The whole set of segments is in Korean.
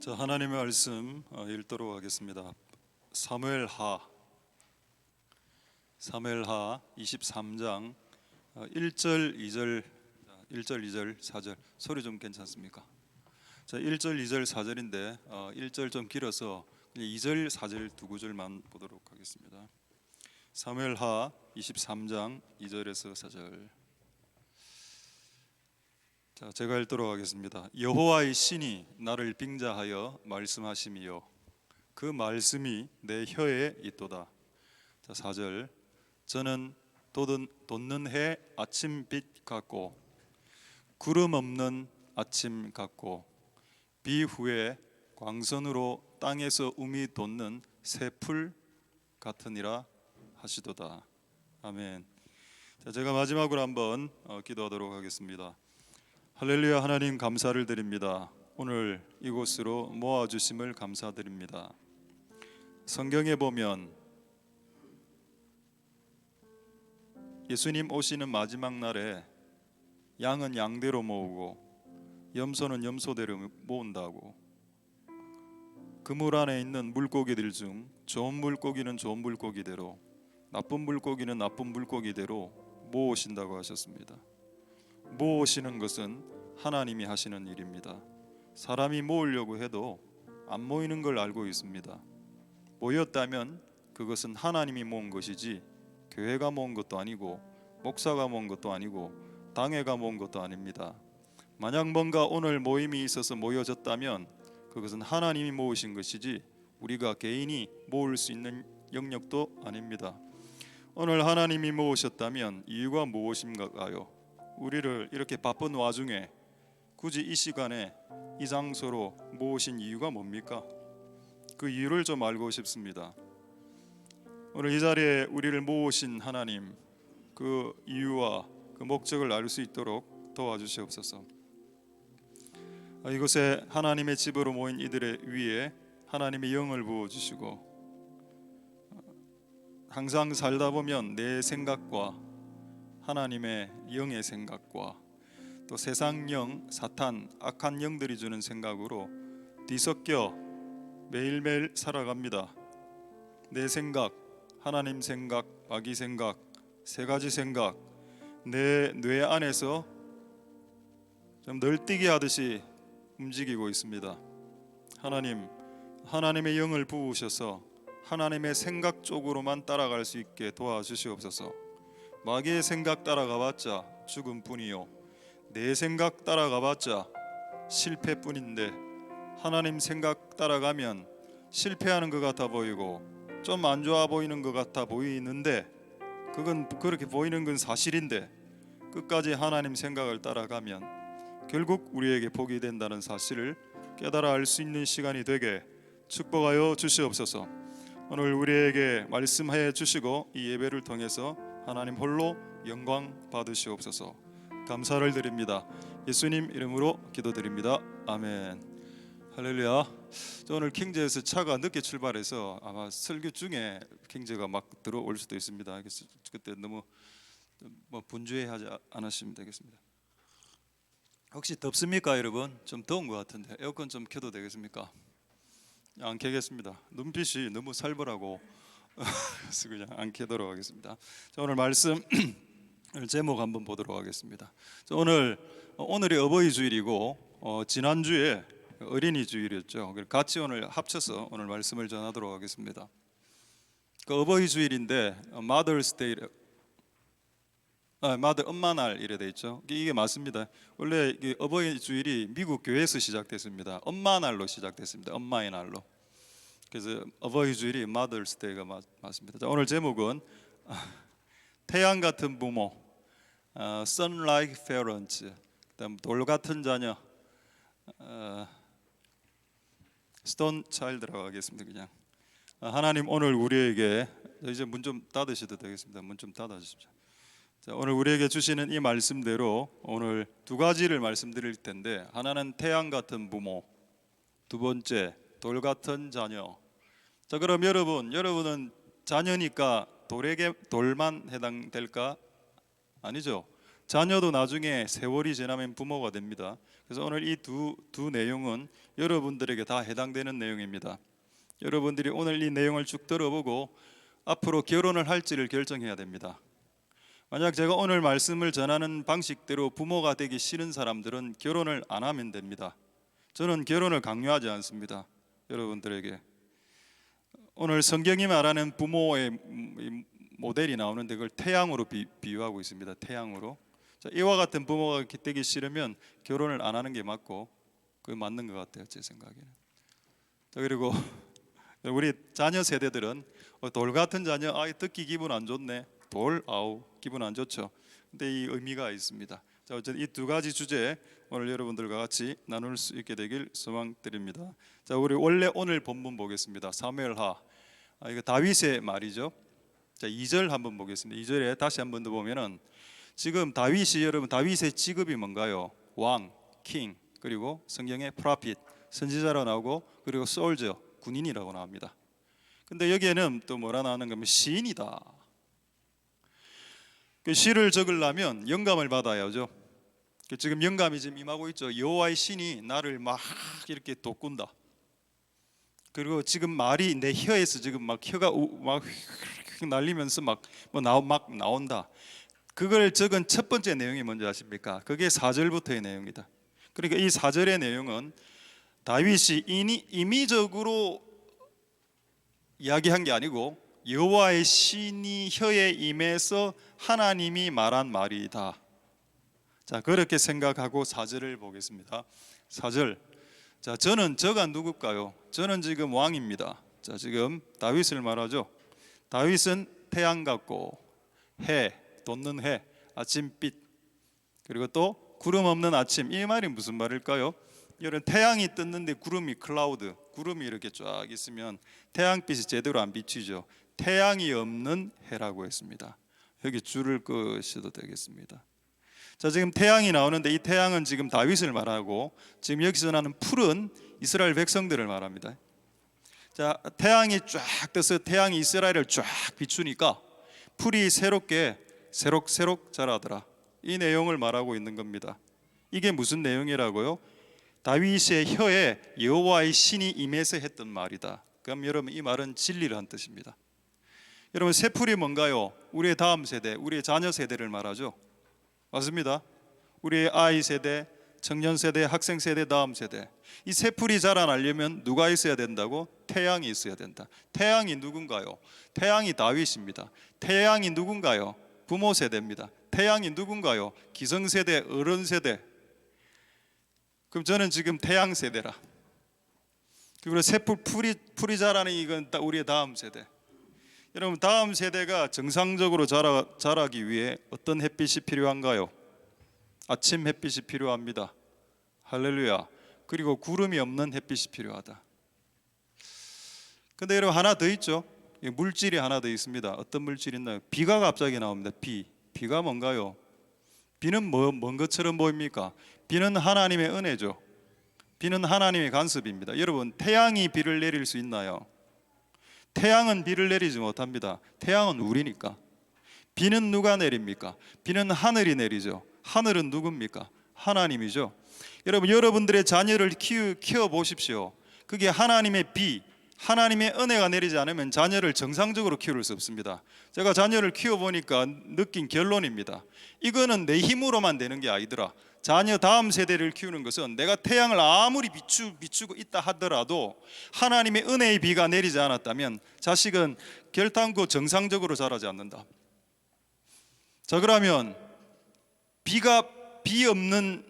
자, 하나님의 말씀 읽도록 하겠습니다. 사무엘하 23장 1절 2절 4절 소리 좀 괜찮습니까? 자, 1절 2절 4절인데 1절 좀 길어서 2절 4절 두 구절만 보도록 하겠습니다. 사무엘하 23장 2절에서 4절. 자, 제가 읽도록 하겠습니다. 여호와의 신이 나를 빙자하여 말씀하심이요 그 말씀이 내 혀에 있도다. 자, 4절. 저는 돋는 해 아침빛 같고 구름 없는 아침 같고 비 후에 광선으로 땅에서 움이 돋는 새풀 같으니라 하시도다. 아멘. 자, 제가 마지막으로 한번 기도하도록 하겠습니다. 할렐루야. 하나님 감사를 드립니다. 오늘 이곳으로 모아주심을 감사드립니다. 성경에 보면 예수님 오시는 마지막 날에 양은 양대로 모으고 염소는 염소대로 모은다고, 그물 안에 있는 물고기들 중 좋은 물고기는 좋은 물고기대로, 나쁜 물고기는 나쁜 물고기대로 모으신다고 하셨습니다. 모으시는 것은 하나님이 하시는 일입니다. 사람이 모으려고 해도 안 모이는 걸 알고 있습니다. 모였다면 그것은 하나님이 모은 것이지 교회가 모은 것도 아니고 목사가 모은 것도 아니고 당회가 모은 것도 아닙니다. 만약 뭔가 오늘 모임이 있어서 모여졌다면 그것은 하나님이 모으신 것이지 우리가 개인이 모을 수 있는 영역도 아닙니다. 오늘 하나님이 모으셨다면 이유가 무엇인가요? 우리를 이렇게 바쁜 와중에 굳이 이 시간에 이 장소로 모으신 이유가 뭡니까? 그 이유를 좀 알고 싶습니다. 오늘 이 자리에 우리를 모으신 하나님, 그 이유와 그 목적을 알 수 있도록 도와주시옵소서. 이곳에 하나님의 집으로 모인 이들의 위에 하나님의 영을 부어주시고, 항상 살다 보면 내 생각과 하나님의 영의 생각과 또 세상 영, 사탄, 악한 영들이 주는 생각으로 뒤섞여 매일매일 살아갑니다. 내 생각, 하나님 생각, 마귀 생각, 세 가지 생각, 내 뇌 안에서 좀 널뛰기 하듯이 움직이고 있습니다. 하나님의 영을 부으셔서 하나님의 생각 쪽으로만 따라갈 수 있게 도와주시옵소서. 마귀의 생각 따라가봤자 죽음뿐이요, 내 생각 따라가봤자 실패뿐인데 하나님 생각 따라가면 실패하는 것 같아 보이고 좀 안 좋아 보이는 것 같아 보이는데, 그건 그렇게 보이는 건 사실인데 끝까지 하나님 생각을 따라가면 결국 우리에게 복이 된다는 사실을 깨달아 알 수 있는 시간이 되게 축복하여 주시옵소서. 오늘 우리에게 말씀해 주시고 이 예배를 통해서 하나님 홀로 영광 받으시옵소서. 감사를 드립니다. 예수님 이름으로 기도드립니다. 아멘. 할렐루야. 오늘 킹제에서 차가 늦게 출발해서 아마 설교 중에 킹제가 막 들어올 수도 있습니다. 그때 너무 분주해하지 않으시면 되겠습니다. 혹시 덥습니까 여러분? 좀 더운 것 같은데 에어컨 좀 켜도 되겠습니까? 안 켜겠습니다. 눈빛이 너무 살벌하고 그래서 그냥 안 켜도록 하겠습니다. 자, 오늘 말씀 제목 한번 보도록 하겠습니다. 자, 오늘이 어버이 주일이고 지난주에 어린이 주일이었죠. 같이 오늘 합쳐서 오늘 말씀을 전하도록 하겠습니다. 그 어버이 주일인데 Mother's Day, 엄마 날 이래 돼 있죠. 이게 맞습니다. 원래 어버이 주일이 미국 교회에서 시작됐습니다. 엄마 날로 시작됐습니다. 엄마의 날로. 그래서 어버이 주일이 Mother's Day가 맞습니다. 자, 오늘 제목은 태양 같은 부모, Sun-like Parents, 그다음 돌 같은 자녀, Stone Child라고 하겠습니다. 그냥 하나님 오늘 우리에게, 이제 문 좀 닫으셔도 되겠습니다. 문 좀 닫아주십시오. 자, 오늘 우리에게 주시는 이 말씀대로 오늘 두 가지를 말씀드릴 텐데, 하나는 태양 같은 부모, 두 번째 돌 같은 자녀. 자, 그럼 여러분은 자녀니까 돌만 해당될까? 아니죠. 자녀도 나중에 세월이 지나면 부모가 됩니다. 그래서 오늘 이 두 내용은 여러분들에게 다 해당되는 내용입니다. 여러분들이 오늘 이 내용을 쭉 들어보고 앞으로 결혼을 할지를 결정해야 됩니다. 만약 제가 오늘 말씀을 전하는 방식대로 부모가 되기 싫은 사람들은 결혼을 안 하면 됩니다. 저는 결혼을 강요하지 않습니다. 여러분들에게 오늘 성경이 말하는 부모의 모델이 나오는데 그걸 태양으로 비유하고 있습니다. 태양으로. 자, 이와 같은 부모가 되기 싫으면 결혼을 안 하는 게 맞고 그게 맞는 것 같아요. 제 생각에는. 자, 그리고 우리 자녀 세대들은 돌 같은 자녀, 듣기 기분 안 좋네. 돌, 기분 안 좋죠. 근데 이 의미가 있습니다. 자, 어쨌든 이 두 가지 주제 오늘 여러분들과 같이 나눌 수 있게 되길 소망드립니다. 자, 우리 원래 오늘 본문 보겠습니다. 사무엘하. 이거 다윗의 말이죠. 자, 2절 한번 보겠습니다. 2절에 다시 한번 더 보면은 지금 다윗이 여러분 다윗의 직업이 뭔가요? 왕, king, 그리고 성경에 prophet, 선지자라고 나오고 그리고 soldier, 군인이라고 나옵니다. 근데 여기에는 또 뭐라 나오는 거면 시인이다. 그 시를 적으려면 영감을 받아야죠. 지금 영감이 지금 임하고 있죠. 여호와의 신이 나를 막 이렇게 돋군다. 그리고 지금 말이 내 혀에서 지금 막 혀가 막 날리면서 막 나온다. 그걸 적은 첫 번째 내용이 뭔지 아십니까? 그게 4절부터의 내용이다. 그러니까 이 4절의 내용은 다윗이 임의적으로 이야기한 게 아니고 여호와의 신이 혀에 임해서 하나님이 말한 말이다. 자, 그렇게 생각하고 4절을 보겠습니다. 4절. 자, 저가 누굴까요? 저는 지금 왕입니다. 자, 지금 다윗을 말하죠. 다윗은 태양 같고 해, 돋는 해, 아침빛, 그리고 또 구름 없는 아침. 이 말이 무슨 말일까요? 이런 태양이 떴는데 구름이 클라우드, 구름이 이렇게 쫙 있으면 태양빛이 제대로 안 비치죠. 태양이 없는 해라고 했습니다. 여기 줄을 끄셔도 되겠습니다. 자, 지금 태양이 나오는데 이 태양은 지금 다윗을 말하고 지금 여기서 나는 푸른 이스라엘 백성들을 말합니다. 자, 태양이 쫙 떠서 태양이 이스라엘을 쫙 비추니까 풀이 새롭게 새록새록 자라더라. 이 내용을 말하고 있는 겁니다. 이게 무슨 내용이라고요? 다윗의 혀에 여호와의 신이 임해서 했던 말이다. 그럼 여러분 이 말은 진리를 한 뜻입니다. 여러분 새풀이 뭔가요? 우리의 다음 세대, 우리의 자녀 세대를 말하죠. 맞습니다. 우리의 아이 세대, 청년 세대, 학생 세대, 다음 세대. 이 새풀이 자라나려면 누가 있어야 된다고? 태양이 있어야 된다. 태양이 누군가요? 태양이 다윗입니다. 태양이 누군가요? 부모 세대입니다. 태양이 누군가요? 기성세대, 어른세대. 그럼 저는 지금 태양 세대라. 그리고 새풀 풀이 자라는 이건 우리의 다음 세대. 여러분 다음 세대가 정상적으로 자라기 위해 어떤 햇빛이 필요한가요? 아침 햇빛이 필요합니다. 할렐루야. 그리고 구름이 없는 햇빛이 필요하다. 근데 여러분 하나 더 있죠. 물질이 하나 더 있습니다. 어떤 물질이 있나요? 비가 갑자기 나옵니다. 비가 뭔가요? 비는 뭔 것처럼 보입니까? 비는 하나님의 은혜죠. 비는 하나님의 간섭입니다. 여러분 태양이 비를 내릴 수 있나요? 태양은 비를 내리지 못합니다. 태양은 우리니까. 비는 누가 내립니까? 비는 하늘이 내리죠. 하늘은 누굽니까? 하나님이죠. 여러분 여러분들의 자녀를 키워 보십시오. 그게 하나님의 비, 하나님의 은혜가 내리지 않으면 자녀를 정상적으로 키울 수 없습니다. 제가 자녀를 키워보니까 느낀 결론입니다. 이거는 내 힘으로만 되는 게 아니더라. 자녀 다음 세대를 키우는 것은 내가 태양을 아무리 비추고 있다 하더라도 하나님의 은혜의 비가 내리지 않았다면 자식은 결단코 정상적으로 자라지 않는다. 자, 그러면 비 없는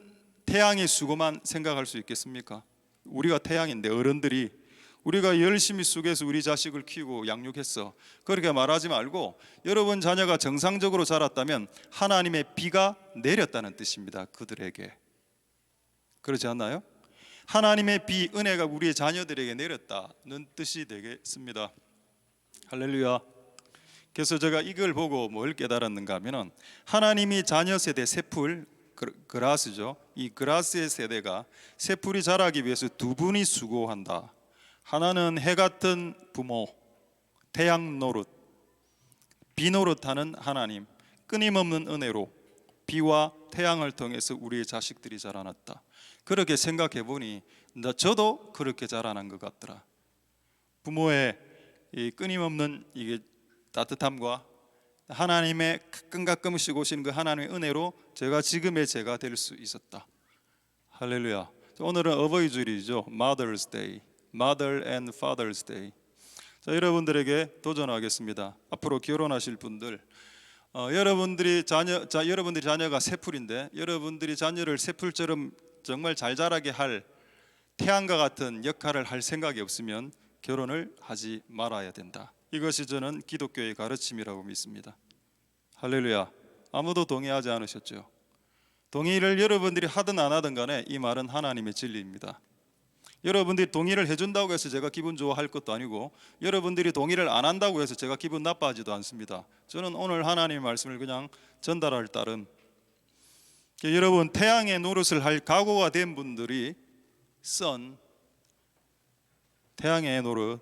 태양의 수고만 생각할 수 있겠습니까? 우리가 태양인데 어른들이 우리가 열심히 숙여서 우리 자식을 키우고 양육했어. 그렇게 말하지 말고 여러분 자녀가 정상적으로 자랐다면 하나님의 비가 내렸다는 뜻입니다. 그들에게. 그렇지 않나요? 하나님의 비, 은혜가 우리의 자녀들에게 내렸다는 뜻이 되겠습니다. 할렐루야. 그래서 제가 이걸 보고 뭘 깨달았는가 하면은 하나님이 자녀 세대 새풀 그라스죠. 이 그라스의 세대가 새풀이 자라기 위해서 두 분이 수고한다. 하나는 해 같은 부모, 태양 노릇, 비 노릇하는 하나님, 끊임없는 은혜로 비와 태양을 통해서 우리의 자식들이 자라났다. 그렇게 생각해 보니 저도 그렇게 자라난 것 같더라. 부모의 이 끊임없는 이게 따뜻함과 하나님의 가끔가끔씩 오시는 그 하나님의 은혜로 제가 지금의 제가 될 수 있었다. 할렐루야. 오늘은 어버이 주일이죠. Mother's Day, Mother and Father's Day. 자, 여러분들에게 도전하겠습니다. 앞으로 결혼하실 분들, 여러분들이 자녀가 새 풀인데 여러분들이 자녀를 새 풀처럼 정말 잘 자라게 할 태양과 같은 역할을 할 생각이 없으면 결혼을 하지 말아야 된다. 이것이 저는 기독교의 가르침이라고 믿습니다. 할렐루야. 아무도 동의하지 않으셨죠? 동의를 여러분들이 하든 안 하든 간에 이 말은 하나님의 진리입니다. 여러분들이 동의를 해준다고 해서 제가 기분 좋아할 것도 아니고 여러분들이 동의를 안 한다고 해서 제가 기분 나빠하지도 않습니다. 저는 오늘 하나님의 말씀을 그냥 전달할 따름, 여러분 태양의 노릇을 할 각오가 된 분들이 태양의 노릇,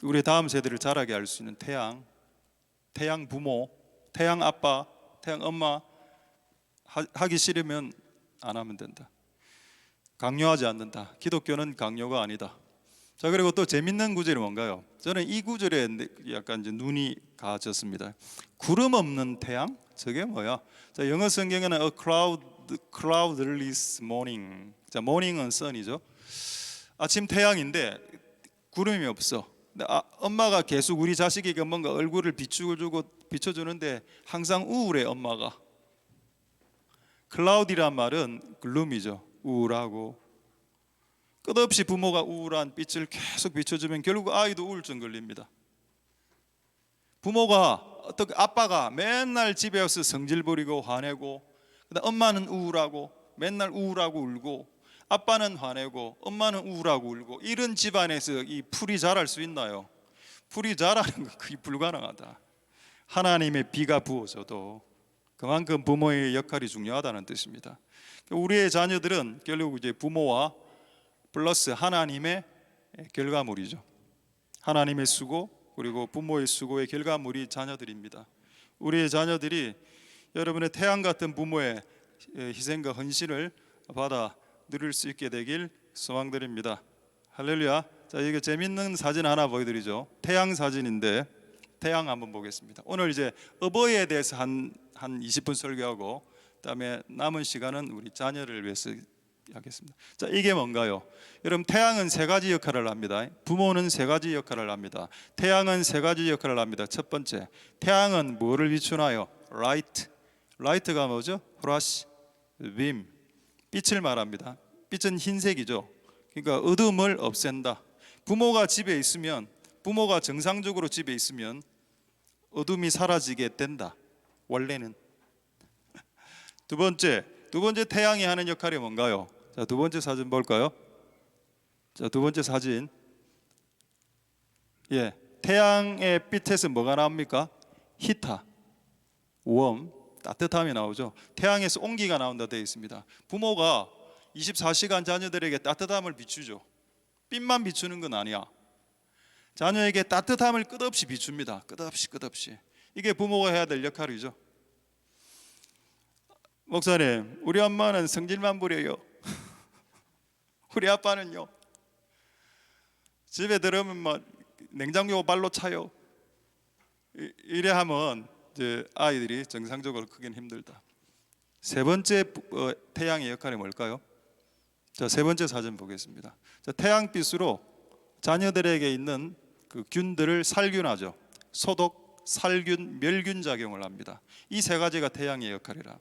우리 다음 세대를 자라게 할 수 있는 태양 부모, 태양 아빠, 태양 엄마 하기 싫으면 안 하면 된다. 강요하지 않는다. 기독교는 강요가 아니다. 자, 그리고 또 재밌는 구절이 뭔가요? 저는 이 구절에 약간 이제 눈이 가졌습니다. 구름 없는 태양? 저게 뭐야? 자, 영어 성경에는 a cloudless morning. 자, morning은 sun이죠. 아침 태양인데 구름이 없어. 근데 엄마가 계속 우리 자식에게 뭔가 얼굴을 비춰주는데 항상 우울해. 엄마가. 클라우디란 말은 글룸이죠. 우울하고. 끝없이 부모가 우울한 빛을 계속 비춰주면 결국 아이도 우울증 걸립니다. 아빠가 맨날 집에 와서 성질 부리고 화내고, 엄마는 우울하고 맨날 우울하고 울고, 아빠는 화내고 엄마는 우울하고 울고, 이런 집안에서 이 풀이 자랄 수 있나요? 풀이 자라는 건 거의 불가능하다. 하나님의 비가 부어져도 그만큼 부모의 역할이 중요하다는 뜻입니다. 우리의 자녀들은 결국 이제 부모와 플러스 하나님의 결과물이죠. 하나님의 수고 그리고 부모의 수고의 결과물이 자녀들입니다. 우리의 자녀들이 여러분의 태양 같은 부모의 희생과 헌신을 받아 누릴 수 있게 되길 소망드립니다. 할렐루야. 자, 이게 재밌는 사진 하나 보여드리죠. 태양 사진인데 태양 한번 보겠습니다. 오늘 이제 어버이에 대해서 한 20분 설교하고 그다음에 남은 시간은 우리 자녀를 위해서 하겠습니다. 자, 이게 뭔가요? 여러분, 태양은 세 가지 역할을 합니다. 부모는 세 가지 역할을 합니다. 태양은 세 가지 역할을 합니다. 첫 번째, 태양은 뭐를 비추나요? 라이트가 뭐죠? 플래시, 빔, 빛을 말합니다. 빛은 흰색이죠. 그러니까 어둠을 없앤다. 부모가 정상적으로 집에 있으면 어둠이 사라지게 된다. 원래는. 두 번째 태양이 하는 역할이 뭔가요? 자, 두 번째 사진 볼까요? 자, 두 번째 사진. 태양의 빛에서 뭐가 나옵니까? 히타, 웜, 따뜻함이 나오죠. 태양에서 온기가 나온다 되어 있습니다. 부모가 24시간 자녀들에게 따뜻함을 비추죠. 빛만 비추는 건 아니야. 자녀에게 따뜻함을 끝없이 비춥니다. 끝없이. 이게 부모가 해야 될 역할이죠. 목사님, 우리 엄마는 성질만 부려요. 우리 아빠는요, 집에 들어오면 막 냉장고 발로 차요. 이래 하면 이제 아이들이 정상적으로 크기는 힘들다. 세 번째 태양의 역할이 뭘까요? 자, 세 번째 사진 보겠습니다. 자, 태양빛으로 자녀들에게 있는 그 균들을 살균하죠. 소독, 살균, 멸균 작용을 합니다. 이 세 가지가 태양의 역할이라.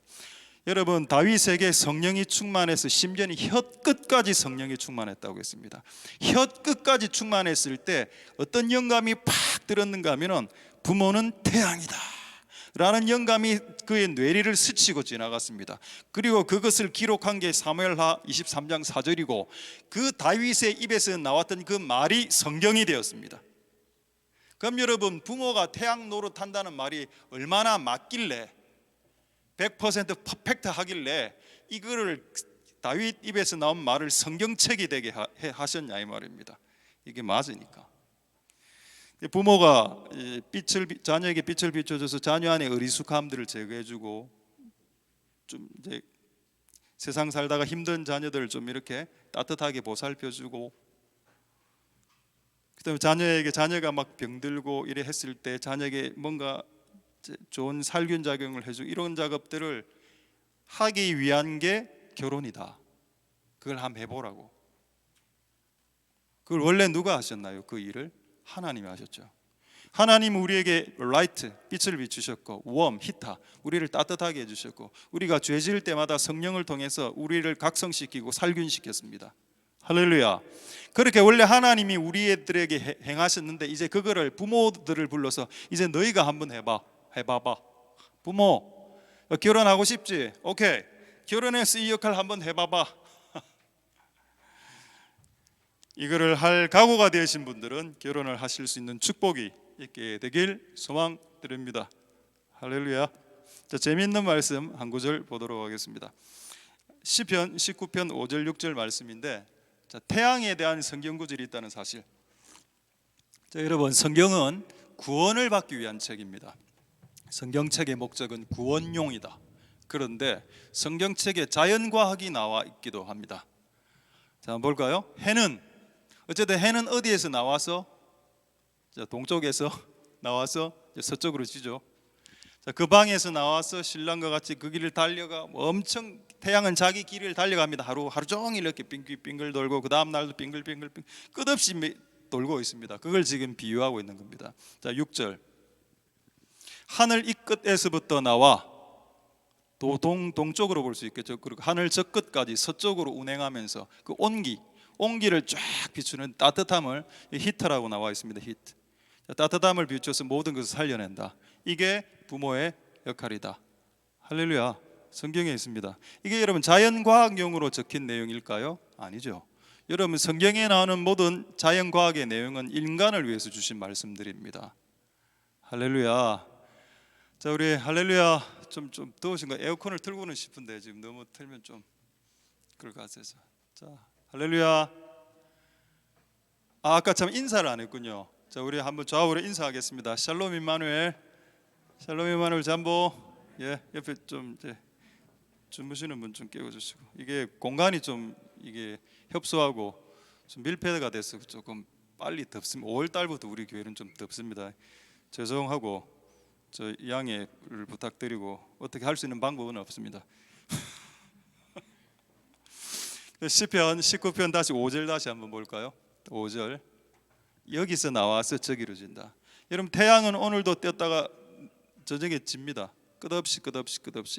여러분, 다윗에게 성령이 충만해서 심지어 혀끝까지 성령이 충만했다고 했습니다. 혀끝까지 충만했을 때 어떤 영감이 팍 들었는가 하면은 부모는 태양이다 라는 영감이 그의 뇌리를 스치고 지나갔습니다. 그리고 그것을 기록한 게 사무엘하 23장 4절이고 그 다윗의 입에서 나왔던 그 말이 성경이 되었습니다. 그럼 여러분, 부모가 태양 노릇한다는 말이 얼마나 맞길래 100% 퍼펙트 하길래 이거를 다윗 입에서 나온 말을 성경책이 되게 하셨냐 이 말입니다. 이게 맞으니까. 부모가 자녀에게 빛을 비춰줘서 자녀 안에 어리숙함들을 제거해주고, 좀 이제 세상 살다가 힘든 자녀들을 좀 이렇게 따뜻하게 보살펴주고, 그다음에 자녀가 막 병들고 이래 했을 때 자녀에게 뭔가 좋은 살균 작용을 해주고, 이런 작업들을 하기 위한 게 결혼이다. 그걸 한번 해보라고. 그걸 원래 누가 하셨나요? 그 일을 하나님이 하셨죠. 하나님은 우리에게 라이트, 빛을 비추셨고, 웜, 히타, 우리를 따뜻하게 해주셨고, 우리가 죄 지을 때마다 성령을 통해서 우리를 각성시키고 살균시켰습니다. 할렐루야. 그렇게 원래 하나님이 우리들에게 행하셨는데, 이제 그거를 부모들을 불러서 이제 너희가 한번 해봐봐. 부모, 결혼하고 싶지? 오케이, 결혼해서 이 역할 한번 해봐봐. 이거를 할 각오가 되신 분들은 결혼을 하실 수 있는 축복이 있게 되길 소망드립니다. 할렐루야. 자, 재미있는 말씀 한 구절 보도록 하겠습니다. 시편 19편 5절 6절 말씀인데, 자, 태양에 대한 성경 구절이 있다는 사실. 자, 여러분, 성경은 구원을 받기 위한 책입니다. 성경책의 목적은 구원용이다. 그런데 성경책에 자연과학이 나와 있기도 합니다. 자, 한번 볼까요? 해는 어디에서 나와서? 자, 동쪽에서 나와서 서쪽으로 지죠. 자, 그 방에서 나와서 신랑과 같이 그 길을 달려가, 엄청 태양은 자기 길을 달려갑니다. 하루 종일 이렇게 빙글 돌고, 그 다음 날도 빙글 끝없이 돌고 있습니다. 그걸 지금 비유하고 있는 겁니다. 자, 6절. 하늘 이 끝에서부터 나와, 동쪽으로 볼 수 있겠죠. 그리고 하늘 저 끝까지 서쪽으로 운행하면서 그 온기를 쫙 비추는 따뜻함을 히트라고 나와 있습니다. 히트. 따뜻함을 비춰서 모든 것을 살려낸다. 이게 부모의 역할이다. 할렐루야. 성경에 있습니다. 이게 여러분 자연과학용으로 적힌 내용일까요? 아니죠. 여러분, 성경에 나오는 모든 자연과학의 내용은 인간을 위해서 주신 말씀들입니다. 할렐루야. 자, 우리 할렐루야. 좀 더우신가? 에어컨을 틀고는 싶은데 지금 너무 틀면 좀 그럴 것 같아서. 자, 할렐루야. 아까 참 인사를 안 했군요. 자, 우리 한번 좌우로 인사하겠습니다. 샬롬 임마누엘. 샬롬 임마누엘 잠보. 예, 옆에 좀 이제 주무시는 분 좀 깨워주시고. 이게 공간이 좀 이게 협소하고 좀 밀폐가 돼서 조금 빨리 덥습니다. 5월 달부터 우리 교회는 좀 덥습니다. 죄송하고 저 양해를 부탁드리고 어떻게 할 수 있는 방법은 없습니다. 시편 19편 다시 5절 다시 한번 볼까요? 5절. 여기서 나와서 저기로 진다. 여러분, 태양은 오늘도 떴다가 저녁에 집니다. 끝없이.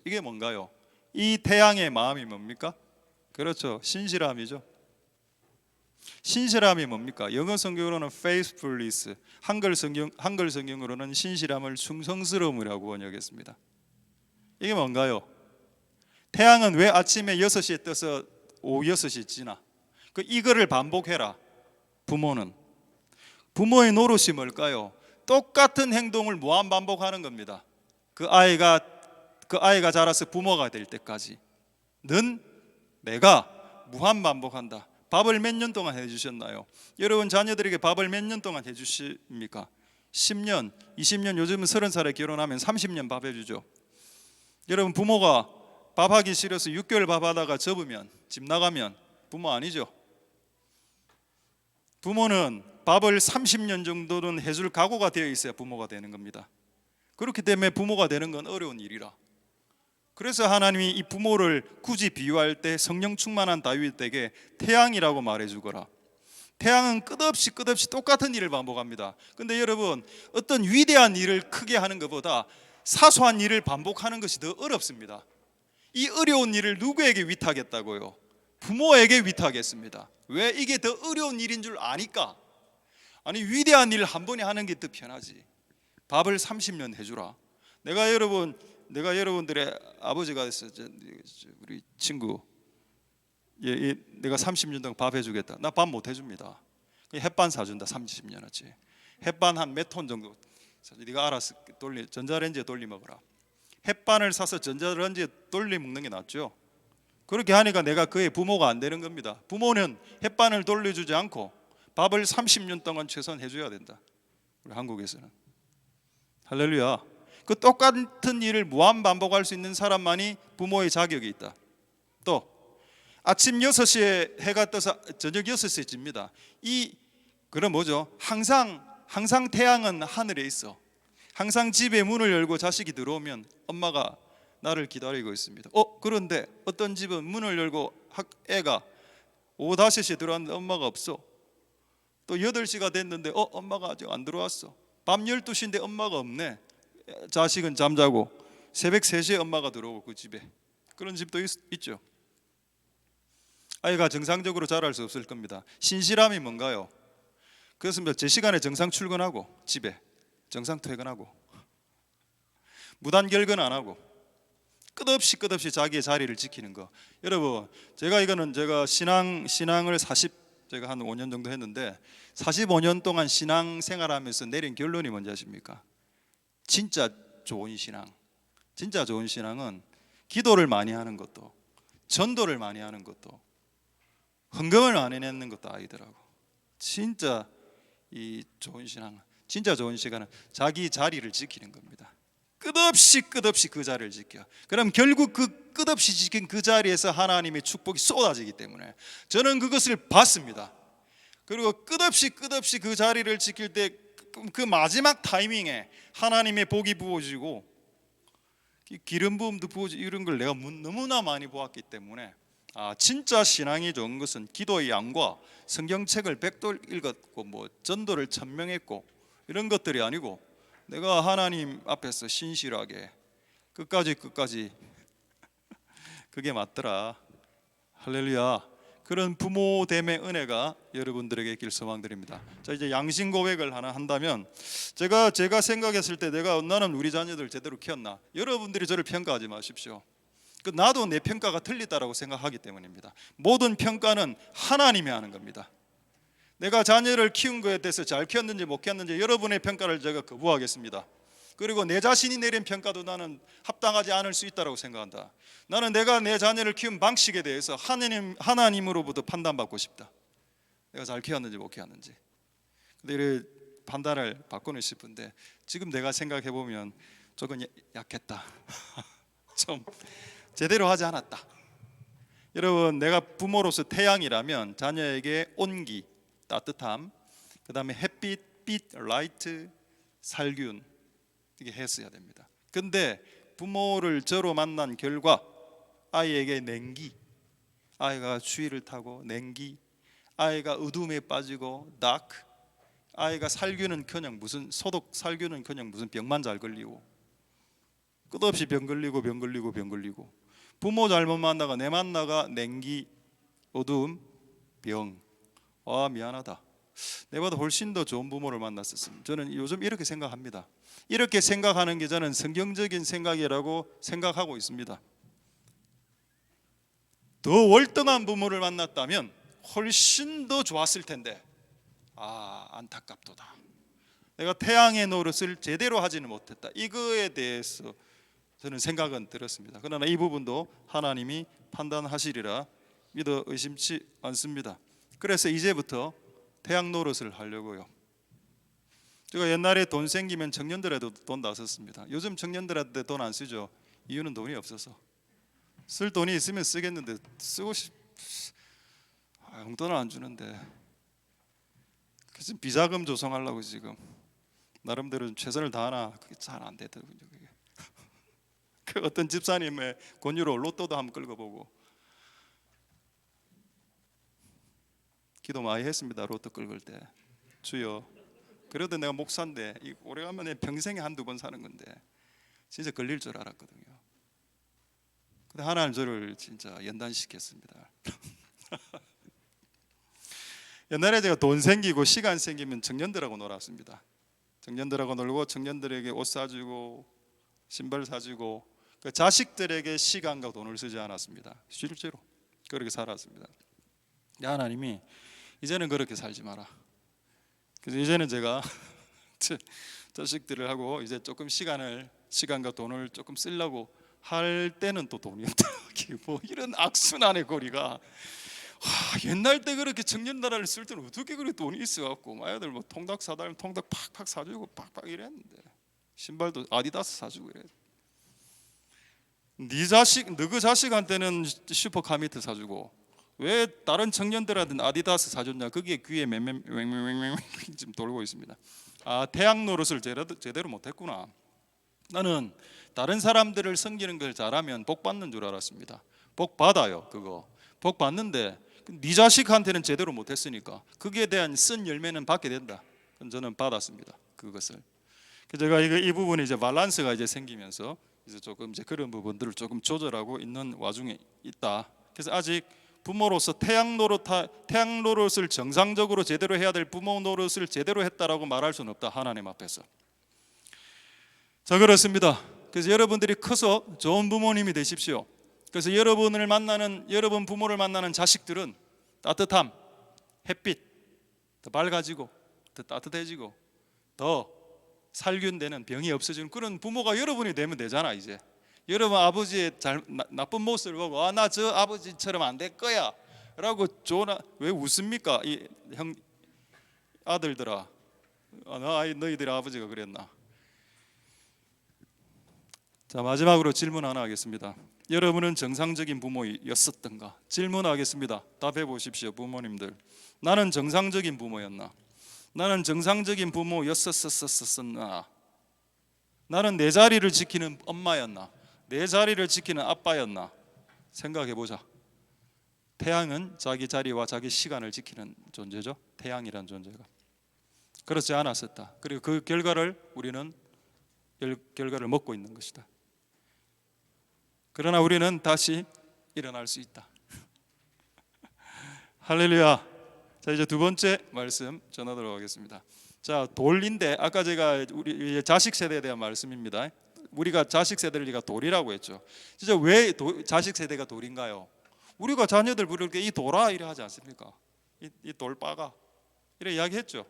이게 뭔가요? 이 태양의 마음이 뭡니까? 그렇죠, 신실함이죠. 신실함이 뭡니까? 영어 성경으로는 faithfulness, 한글 성경으로는 신실함을 충성스러움이라고 번역했습니다. 이게 뭔가요? 태양은 왜 아침에 6시에 떠서 오후 6시에 지나? 이거를 반복해라. 부모의 노릇이 뭘까요? 똑같은 행동을 무한 반복하는 겁니다. 그 아이가 자라서 부모가 될 때까지 는 내가 무한 반복한다. 밥을 몇 년 동안 해주셨나요? 여러분, 자녀들에게 밥을 몇 년 동안 해주십니까? 10년, 20년, 요즘은 30살에 결혼하면 30년 밥 해주죠. 여러분, 부모가 밥하기 싫어서 6개월 밥하다가 접으면, 집 나가면 부모 아니죠. 부모는 밥을 30년 정도는 해줄 각오가 되어 있어야 부모가 되는 겁니다. 그렇기 때문에 부모가 되는 건 어려운 일이라. 그래서 하나님이 이 부모를 굳이 비유할 때 성령 충만한 다윗에게 태양이라고 말해주거라. 태양은 끝없이 똑같은 일을 반복합니다. 근데 여러분, 어떤 위대한 일을 크게 하는 것보다 사소한 일을 반복하는 것이 더 어렵습니다. 이 어려운 일을 누구에게 위탁했다고요? 부모에게 위탁했습니다. 왜? 이게 더 어려운 일인 줄 아니까. 아니, 위대한 일을 한 번에 하는 게 더 편하지. 밥을 30년 해주라. 내가 여러분들의 아버지가 됐어. 우리 친구, 내가 30년 동안 밥 해주겠다. 나 밥 못 해줍니다. 햇반 사준다. 30년어치 햇반 한 몇 톤 정도. 네가 알아서 전자레인지에 돌리 먹어라. 햇반을 사서 전자레인지에 돌리 먹는 게 낫죠. 그렇게 하니까 내가 그의 부모가 안 되는 겁니다. 부모는 햇반을 돌려주지 않고 밥을 30년 동안 최소한 해줘야 된다. 우리 한국에서는. 할렐루야. 그 똑같은 일을 무한 반복할 수 있는 사람만이 부모의 자격이 있다. 또 아침 6시에 해가 떠서 저녁 6시에 집니다. 그럼 뭐죠? 항상 태양은 하늘에 있어. 항상 집에 문을 열고 자식이 들어오면 엄마가 나를 기다리고 있습니다. 그런데 어떤 집은 문을 열고 애가 오후 5시에 들어왔는데 엄마가 없어. 또 8시가 됐는데 엄마가 아직 안 들어왔어. 밤 12시인데 엄마가 없네. 자식은 잠자고 새벽 3시에 엄마가 들어오고 그 집에. 그런 집도 있죠. 아이가 정상적으로 자랄 수 없을 겁니다. 신실함이 뭔가요? 그렇습니다. 제 시간에 정상 출근하고 집에 정상 퇴근하고 무단 결근 안 하고 끝없이 자기의 자리를 지키는 거. 여러분, 제가 신앙을 제가 한 5년 정도 했는데 45년 동안 신앙 생활하면서 내린 결론이 뭔지 아십니까? 진짜 좋은 신앙은 기도를 많이 하는 것도, 전도를 많이 하는 것도, 헌금을 많이 내는 것도 아니더라고. 진짜 좋은 신앙은 자기 자리를 지키는 겁니다. 끝없이 그 자리를 지켜. 그럼 결국 그 끝없이 지킨 그 자리에서 하나님의 축복이 쏟아지기 때문에 저는 그것을 봤습니다. 그리고 끝없이 그 자리를 지킬 때 그 마지막 타이밍에 하나님의 복이 부어지고 기름 부음도 부어지고 이런 걸 내가 너무나 많이 보았기 때문에 진짜 신앙이 좋은 것은 기도의 양과 성경책을 100돌 읽었고 전도를 1000명 했고 이런 것들이 아니고 내가 하나님 앞에서 신실하게 끝까지 그게 맞더라. 할렐루야. 그런 부모됨의 은혜가 여러분들에게 있길 소망드립니다. 자, 이제 양심 고백을 하나 한다면 제가 생각했을 때 나는 우리 자녀들 제대로 키웠나? 여러분들이 저를 평가하지 마십시오. 나도 내 평가가 틀리다라고 생각하기 때문입니다. 모든 평가는 하나님이 하는 겁니다. 내가 자녀를 키운 것에 대해서 잘 키웠는지 못 키웠는지 여러분의 평가를 제가 거부하겠습니다. 그리고 내 자신이 내린 평가도 나는 합당하지 않을 수 있다고 생각한다. 나는 내가 내 자녀를 키운 방식에 대해서 하나님으로부터 판단받고 싶다. 내가 잘 키웠는지 못 키웠는지. 근데 이런 판단을 받고는 싶은데 지금 내가 생각해 보면 조금 약했다. 좀 제대로 하지 않았다. 여러분, 내가 부모로서 태양이라면 자녀에게 온기, 따뜻함, 그 다음에 햇빛, 빛, 라이트, 살균 이게 했어야 됩니다. 근데 부모를 저로 만난 결과 아이에게 냉기, 아이가 추위를 타고 냉기, 아이가 어둠에 빠지고 다크, 아이가 살균은커녕 무슨 살균은커녕 무슨 병만 잘 걸리고 끝없이 병 걸리고 부모 잘못 만나가 내 만나가 냉기, 어둠, 병. 미안하다. 내보다 훨씬 더 좋은 부모를 만났었습니다. 저는 요즘 이렇게 생각합니다. 이렇게 생각하는 게 저는 성경적인 생각이라고 생각하고 있습니다. 더 월등한 부모를 만났다면 훨씬 더 좋았을 텐데 안타깝도다. 내가 태양의 노릇을 제대로 하지는 못했다. 이거에 대해서 저는 생각은 들었습니다. 그러나 이 부분도 하나님이 판단하시리라 믿어 의심치 않습니다. 그래서 이제부터 태양 노릇을 하려고요. 제가 옛날에 돈 생기면 청년들에도 돈 다 썼습니다. 요즘 청년들한테 돈 안 쓰죠. 이유는 돈이 없어서. 쓸 돈이 있으면 쓰겠는데 용돈을 안 주는데 그래서 비자금 조성하려고 지금 나름대로 최선을 다하나 그게 잘 안 되더군요. 그게. 그 어떤 집사님의 권유로 로또도 한번 끌어보고 기도 많이 했습니다. 로또 끌을 때 주여 그래도 내가 목사인데 오래간만에 평생에 한두 번 사는 건데 진짜 걸릴 줄 알았거든요. 근데 하나님 저를 진짜 연단시켰습니다. 옛날에 제가 돈 생기고 시간 생기면 청년들하고 놀았습니다. 청년들하고 놀고 청년들에게 옷 사주고 신발 사주고 그 자식들에게 시간과 돈을 쓰지 않았습니다. 실제로 그렇게 살았습니다. 하나님이 이제는 그렇게 살지 마라. 그래서 이제는 제가 자식들을 하고 이제 조금 시간과 돈을 조금 쓰려고 할 때는 또 돈이 없다. 뭐 이런 악순환의 고리가 옛날 때 그렇게 청년나라를 쓸 때는 어떻게 그렇게 돈이 있어갖고 아이들 뭐 통닭 사달면 통닭 팍팍 사주고 팍팍 이랬는데, 신발도 아디다스 사주고 이래. 네 자식, 너그 자식한테는 슈퍼카미트 사주고 왜 다른 청년들한테는 아디다스 사줬냐? 그게 귀에 맹맹맹맹맹 지금 돌고 있습니다. 아, 태양 노릇을 제대로 못했구나. 나는 다른 사람들을 섬기는 걸 잘하면 복 받는 줄 알았습니다. 복 받아요. 그거 복 받는데 네 자식한테는 제대로 못했으니까 거기에 대한 쓴 열매는 받게 된다. 저는 받았습니다. 그것을. 제가 이 부분이 이제 밸런스가 이제 생기면서 이제 조금 이제 그런 부분들을 조금 조절하고 있는 와중에 있다. 그래서 아직 부모로서 태양 노릇을 정상적으로 제대로 해야 될 부모 노릇을 제대로 했다라고 말할 수는 없다. 하나님 앞에서. 자, 그렇습니다. 그래서 여러분들이 커서 좋은 부모님이 되십시오. 그래서 여러분 부모를 만나는 자식들은 따뜻함, 햇빛, 더 밝아지고 더 따뜻해지고 더 살균되는, 병이 없어지는 그런 부모가 여러분이 되면 되잖아. 이제 여러분 아버지의 나쁜 모습을 보고 나 저 아버지처럼 안 될 거야 라고 왜 웃습니까? 이 형 아들들아, 너희들의 아버지가 그랬나? 자, 마지막으로 질문 하나 하겠습니다. 여러분은 정상적인 부모였었던가? 질문하겠습니다. 답해 보십시오. 부모님들, 나는 정상적인 부모였나? 나는 정상적인 부모였었나? 나는 내 자리를 지키는 엄마였나? 내 자리를 지키는 아빠였나? 생각해 보자. 태양은 자기 자리와 자기 시간을 지키는 존재죠. 태양이란 존재가. 그렇지 않았었다. 그리고 그 결과를 우리는 결과를 먹고 있는 것이다. 그러나 우리는 다시 일어날 수 있다. 할렐루야. 자, 이제 두 번째 말씀 전하도록 하겠습니다. 자, 돌인데 아까 제가 우리 자식 세대에 대한 말씀입니다. 우리가 자식 세대를 우리가 돌이라고 했죠. 진짜 왜 자식 세대가 돌인가요? 우리가 자녀들 부를 때 이 돌아 이래 하지 않습니까? 이 돌빠가 이래 이야기했죠.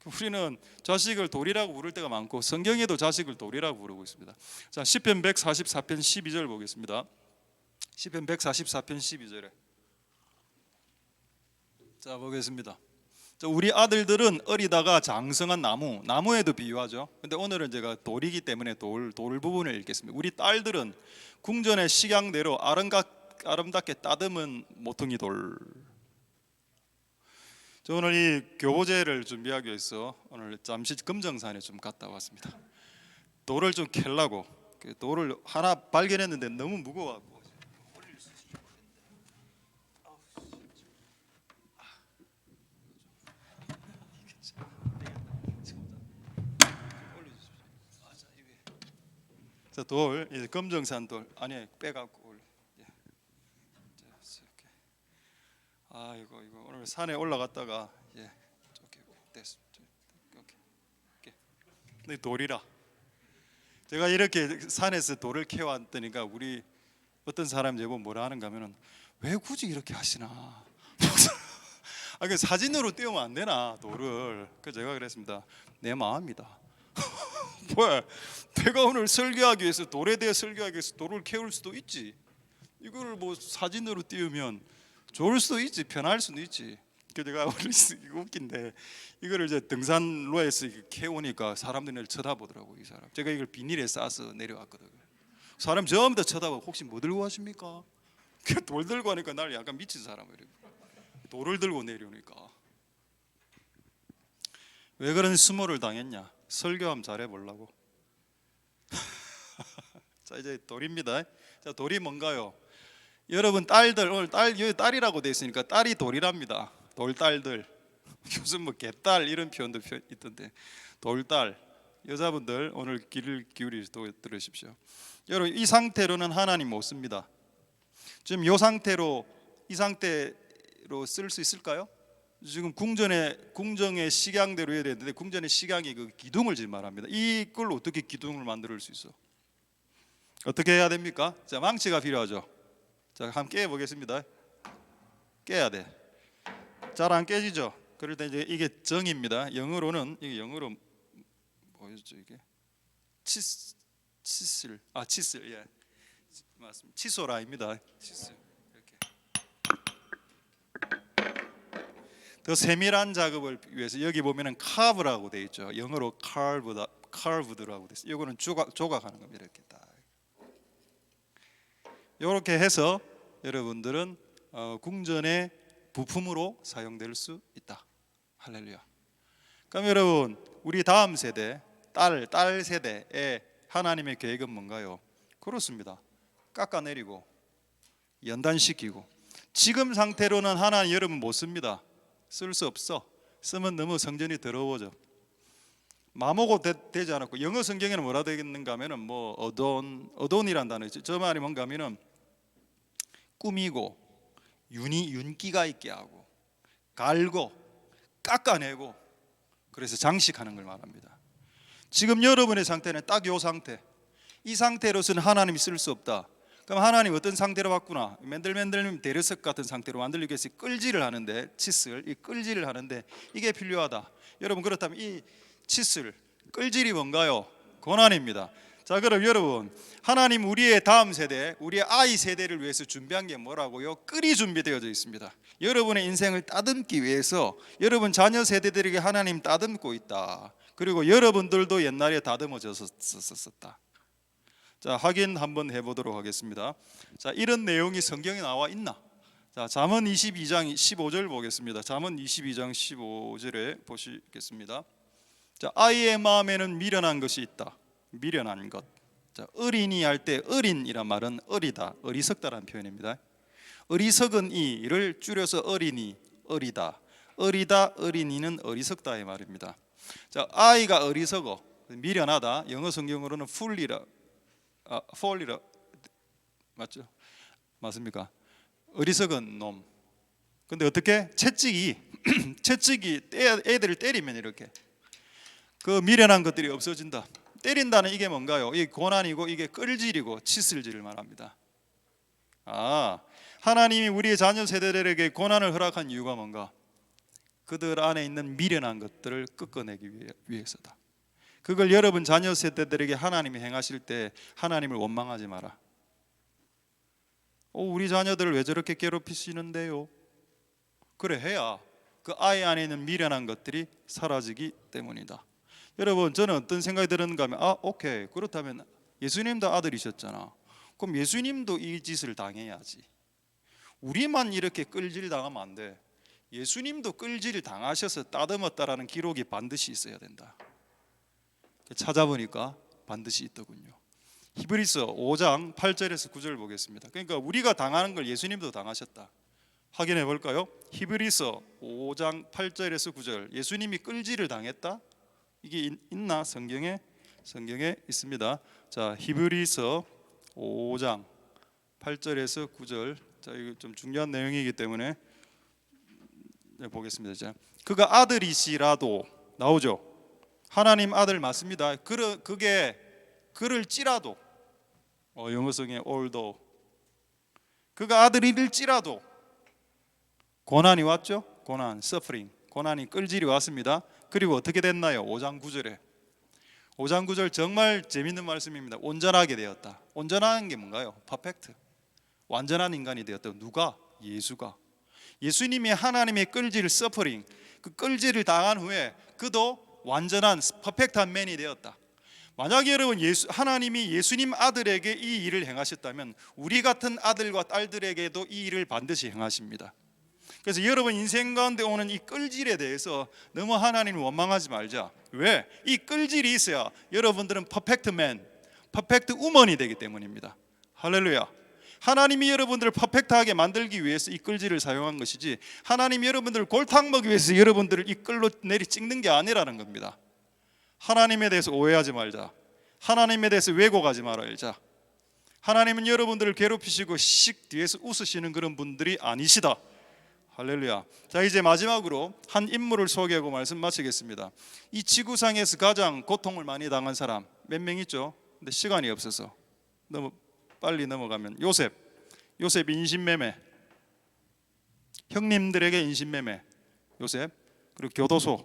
우리는 자식을 돌이라고 부를 때가 많고 성경에도 자식을 돌이라고 부르고 있습니다. 자, 시편 144편 12절 보겠습니다. 시편 144편 12절에 자, 보겠습니다. 자, 우리 아들들은 어리다가 장성한 나무에도 비유하죠. 근데 오늘은 제가 돌이기 때문에 돌 부분을 읽겠습니다. 우리 딸들은 궁전의 식양대로 아름답게 따듬은 모퉁이 돌. 저 오늘 이 교보제를 준비하기 위해서 오늘 잠시 금정산에 좀 갔다 왔습니다. 돌을 좀 캘라고. 돌을 하나 발견했는데 너무 무거워갖고 자, 돌, 이제 금정산 돌 아니 빼갖고 올려. 이거 오늘 산에 올라갔다가 됐습니다. 근데 돌이라. 제가 이렇게 산에서 돌을 캐왔더니까 우리 어떤 사람 제보 뭐라 하는가 하면은 왜 굳이 이렇게 하시나? 그 사진으로 띄우면 안 되나 돌을? 그 제가 그랬습니다. 내 마음이다. 왜? 내가 오늘 설교하기 위해서 돌에 대해 설교하기 위해서 돌을 캐올 수도 있지. 이거를 뭐 사진으로 띄우면 좋을 수도 있지, 편할 수도 있지. 그 제가 오늘 이거 웃긴데 이거를 이제 등산로에서 캐오니까 사람들이 쳐다보더라고. 이 사람. 제가 이걸 비닐에 싸서 내려왔거든요. 사람 전부 다 쳐다보고 혹시 뭐 들고 가십니까? 돌 들고 하니까 날 약간 미친 사람이래. 돌을 들고 내려오니까. 왜 그런 수모를 당했냐? 설교하면 잘해보려고. 자, 이제 돌입니다. 자, 돌이 뭔가요? 여러분 딸들, 오늘 여기 딸이라고 돼 있으니까 딸이 돌이랍니다. 돌딸들. 요즘 뭐 개딸 이런 표현도 있던데 돌딸. 여자분들 오늘 귀를 기울이시고 들으십시오. 여러분 이 상태로는 하나님 못 씁니다. 지금 이 상태로 쓸 수 있을까요? 지금 궁정의 식양대로 해야 되는데 궁전의 식양이 그 기둥을 지금 말합니다. 이걸 어떻게 기둥을 만들 수 있어? 어떻게 해야 됩니까? 자, 망치가 필요하죠. 자, 함께 해보겠습니다. 깨야 돼. 잘 안 깨지죠? 그럴 때 이제 이게 정입니다. 이게 영어로 뭐였죠 이게? 치슬, 예, 맞습니다. 치소라입니다. 치슬 이렇게. 더 세밀한 작업을 위해서 여기 보면은 carve라고 돼 있죠. 영어로 carved라고 돼 있어요. 이거는 조각하는 겁니다. 이렇게 딱. 이렇게 해서 여러분들은 궁전의 부품으로 사용될 수 있다. 할렐루야. 그럼 여러분, 우리 다음 세대, 딸 세대의 하나님의 계획은 뭔가요? 그렇습니다. 깎아내리고 연단시키고, 지금 상태로는 하나님 여러분 못 씁니다. 쓸 수 없어. 쓰면 너무 성전이 더러워져. 마모고 되지 않았고, 영어 성경에는 뭐라 되겠는가 하면은 뭐 어돈이란 단어 있죠. 저 말이 뭔가 하면은 꾸미고 윤기가 있게 하고 갈고 깎아내고, 그래서 장식하는 걸 말합니다. 지금 여러분의 상태는 딱 이 상태. 이 상태로서는 하나님이 쓸 수 없다. 그럼 하나님 어떤 상태로 바꾸나? 맨들맨들 대리석 같은 상태로 만들기 위해서 끌질을 하는데, 칫솔, 이 끌질을 하는데 이게 필요하다. 여러분, 그렇다면 이 칫솔, 끌질이 뭔가요? 고난입니다. 자, 그럼 여러분, 하나님 우리의 다음 세대, 우리의 아이 세대를 위해서 준비한 게 뭐라고요? 끌이 준비되어져 있습니다. 여러분의 인생을 따듬기 위해서 여러분 자녀 세대들에게 하나님 따듬고 있다. 그리고 여러분들도 옛날에 다듬어졌었다. 자, 확인 한번 해보도록 하겠습니다. 자, 이런 내용이 성경에 나와 있나? 자, 잠언 22장 15절 보겠습니다. 잠언 22장 15절에 보시겠습니다. 자, 아이의 마음에는 미련한 것이 있다. 미련한 것. 자, 어린이 할 때 어린이란 말은 어리다, 어리석다라는 표현입니다. 어리석은 이를 줄여서 어린이, 어리다. 어리다, 어린이는 어리석다의 말입니다. 자, 아이가 어리석어, 미련하다. 영어 성경으로는 fool이라 맞죠? 맞습니까? 어리석은 놈. 근데 어떻게? 채찍이 애들을 때리면 이렇게 그 미련한 것들이 없어진다. 때린다는 이게 뭔가요? 이게 고난이고 이게 끌질이고 치슬질을 말합니다. 하나님이 우리의 자녀 세대들에게 고난을 허락한 이유가 뭔가? 그들 안에 있는 미련한 것들을 꺾어내기 위해서다. 그걸 여러분 자녀 세대들에게 하나님이 행하실 때 하나님을 원망하지 마라. 우리 자녀들을 왜 저렇게 괴롭히시는데요? 그래 해야 그 아이 안에 있는 미련한 것들이 사라지기 때문이다. 여러분, 저는 어떤 생각이 드는가 하면 오케이, 그렇다면 예수님도 아들이셨잖아. 그럼 예수님도 이 짓을 당해야지. 우리만 이렇게 끌질 당하면 안 돼. 예수님도 끌질 당하셔서 따듬었다라는 기록이 반드시 있어야 된다. 찾아보니까 반드시 있더군요. 히브리서 5장 8절에서 9절 보겠습니다. 그러니까 우리가 당하는 걸 예수님도 당하셨다. 확인해 볼까요? 히브리서 5장 8절에서 9절. 예수님이 끌질을 당했다? 이게 있나? 성경에 있습니다. 자, 히브리서 5장 8절에서 9절. 자, 이거 좀 중요한 내용이기 때문에 보겠습니다. 자, 그가 아들이시라도 나오죠. 하나님 아들 맞습니다. 그게 그를 찌라도 영어성에 although 그가 아들일지라도 고난이 왔죠. 고난, suffering, 고난이 끌질이 왔습니다. 그리고 어떻게 됐나요? 5장 9절에 5장 9절 정말 재밌는 말씀입니다. 온전하게 되었다. 온전한 게 뭔가요? 퍼펙트, 완전한 인간이 되었다. 누가? 예수가. 예수님이 하나님의 끌질, 서퍼링, 그 끌질을 당한 후에 그도 완전한 퍼펙트한 맨이 되었다. 만약에 여러분 하나님이 예수님 아들에게 이 일을 행하셨다면 우리 같은 아들과 딸들에게도 이 일을 반드시 행하십니다. 그래서 여러분 인생 가운데 오는 이 끌질에 대해서 너무 하나님을 원망하지 말자. 왜? 이 끌질이 있어야 여러분들은 퍼펙트 맨, 퍼펙트 우먼이 되기 때문입니다. 할렐루야. 하나님이 여러분들을 퍼펙트하게 만들기 위해서 이 끌질을 사용한 것이지, 하나님이 여러분들을 골탕 먹기 위해서 여러분들을 이 끌로 내리 찍는 게 아니라는 겁니다. 하나님에 대해서 오해하지 말자. 하나님에 대해서 왜곡하지 말아야자. 하나님은 여러분들을 괴롭히시고 씩 뒤에서 웃으시는 그런 분들이 아니시다. 할렐루야. 자, 이제 마지막으로 한 인물을 소개하고 말씀 마치겠습니다. 이 지구상에서 가장 고통을 많이 당한 사람 몇 명 있죠? 근데 시간이 없어서 너무 빨리 넘어가면 요셉 인신매매, 형님들에게 인신매매 요셉, 그리고 교도소,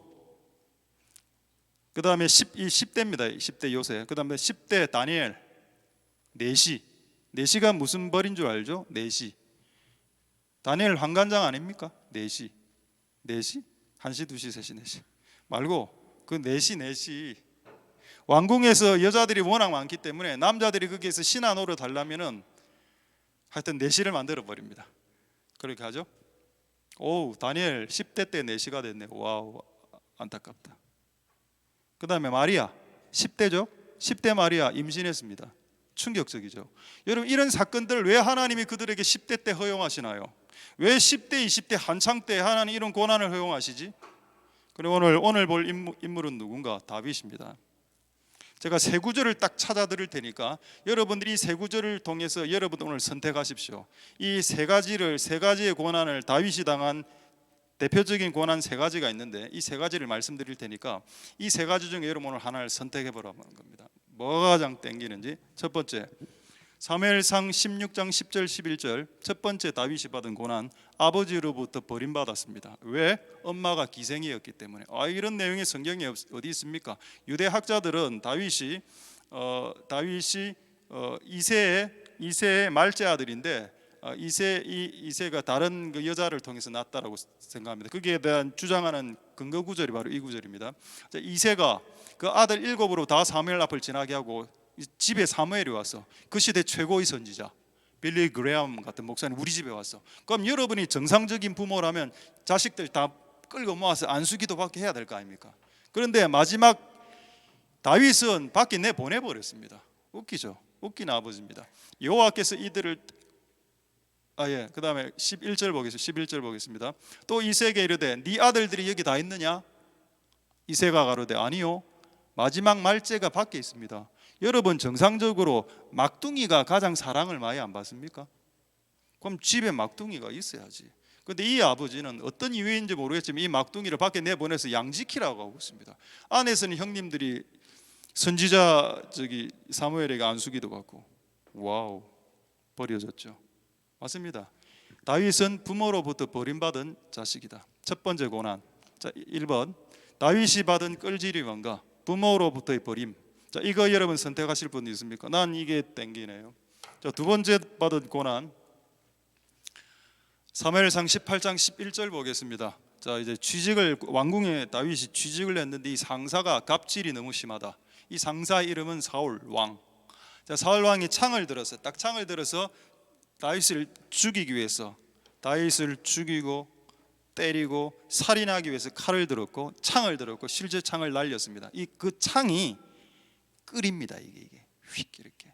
그 다음에 10대입니다 10대 요셉, 그 다음에 10대 다니엘, 내시가 무슨 벌인 줄 알죠? 내시, 다니엘 환관장 아닙니까? 내시 1시, 2시, 3시, 4시 말고 그 4시, 4시 왕궁에서 여자들이 워낙 많기 때문에 남자들이 거기에서 신하 노릇 하려면은 하여튼 4시를 만들어 버립니다. 그렇게 하죠. 오, 다니엘 10대 때 4시가 됐네. 와우, 안타깝다. 그 다음에 마리아 10대죠. 10대 마리아 임신했습니다. 충격적이죠. 여러분, 이런 사건들을 왜 하나님이 그들에게 10대 때 허용하시나요? 왜 10대, 20대 한창 때 하나님 이런 고난을 허용하시지? 그리고 오늘 볼 인물은 누군가? 다윗입니다. 제가 세 구절을 딱 찾아 드릴 테니까 여러분들이 이 세 구절을 통해서 여러분 오늘 선택하십시오. 이 세 가지의 고난을 다윗이 당한 대표적인 고난 세 가지가 있는데 이 세 가지를 말씀드릴 테니까 이 세 가지 중에 여러분 오늘 하나를 선택해 보라는 겁니다. 뭐가 가장 땡기는지. 첫 번째, 사무엘상 16장 10절 11절. 첫 번째 다윗이 받은 고난, 아버지로부터 버림받았습니다. 왜? 엄마가 기생이었기 때문에. 이런 내용이 성경에 어디 있습니까? 유대 학자들은 다윗이 이세의 말째 아들인데 이세가 다른 그 여자를 통해서 낳았다라고 생각합니다. 거기에 대한 주장하는 근거 구절이 바로 이 구절입니다. 이세가 그 아들 7으로 다 사무엘 앞을 지나게 하고 집에 사무엘이 왔어. 그 시대 최고의 선지자 빌리 그레엄 같은 목사님 우리 집에 왔어. 그럼 여러분이 정상적인 부모라면 자식들 다 끌고 모아서 안수기도 받게 해야 될 거 아닙니까? 그런데 마지막 다윗은 밖에 내보내버렸습니다. 웃기죠? 웃긴 아버지입니다. 여호와께서 이들을 그 다음에 11절 보겠습니다. 또 이세에게 이르되 네 아들들이 여기 다 있느냐? 이세가 가로되 아니요, 마지막 말째가 밖에 있습니다. 여러분, 정상적으로 막둥이가 가장 사랑을 많이 안 받습니까? 그럼 집에 막둥이가 있어야지. 그런데 이 아버지는 어떤 이유인지 모르겠지만 이 막둥이를 밖에 내보내서 양지키라고 하고 있습니다. 안에서는 형님들이 선지자 사무엘에게 안수기도 받고, 와우, 버려졌죠. 맞습니다. 다윗은 부모로부터 버림받은 자식이다. 첫 번째 고난. 자, 1번 다윗이 받은 끌지리 뭔가? 부모로부터의 버림. 자, 이거 여러분 선택하실 분 있습니까? 난 이게 땡기네요. 자, 두 번째 받은 고난, 사무엘상 18장 11절 보겠습니다. 자, 이제 왕궁에 다윗이 취직을 했는데 이 상사가 갑질이 너무 심하다. 이 상사 이름은 사울 왕. 자, 사울 왕이 창을 들어서 다윗을 죽이기 위해서 다윗을 죽이고 때리고 살인하기 위해서 칼을 들었고 창을 들었고 실제 창을 날렸습니다. 그 창이 끓입니다. 이게 휙 이렇게.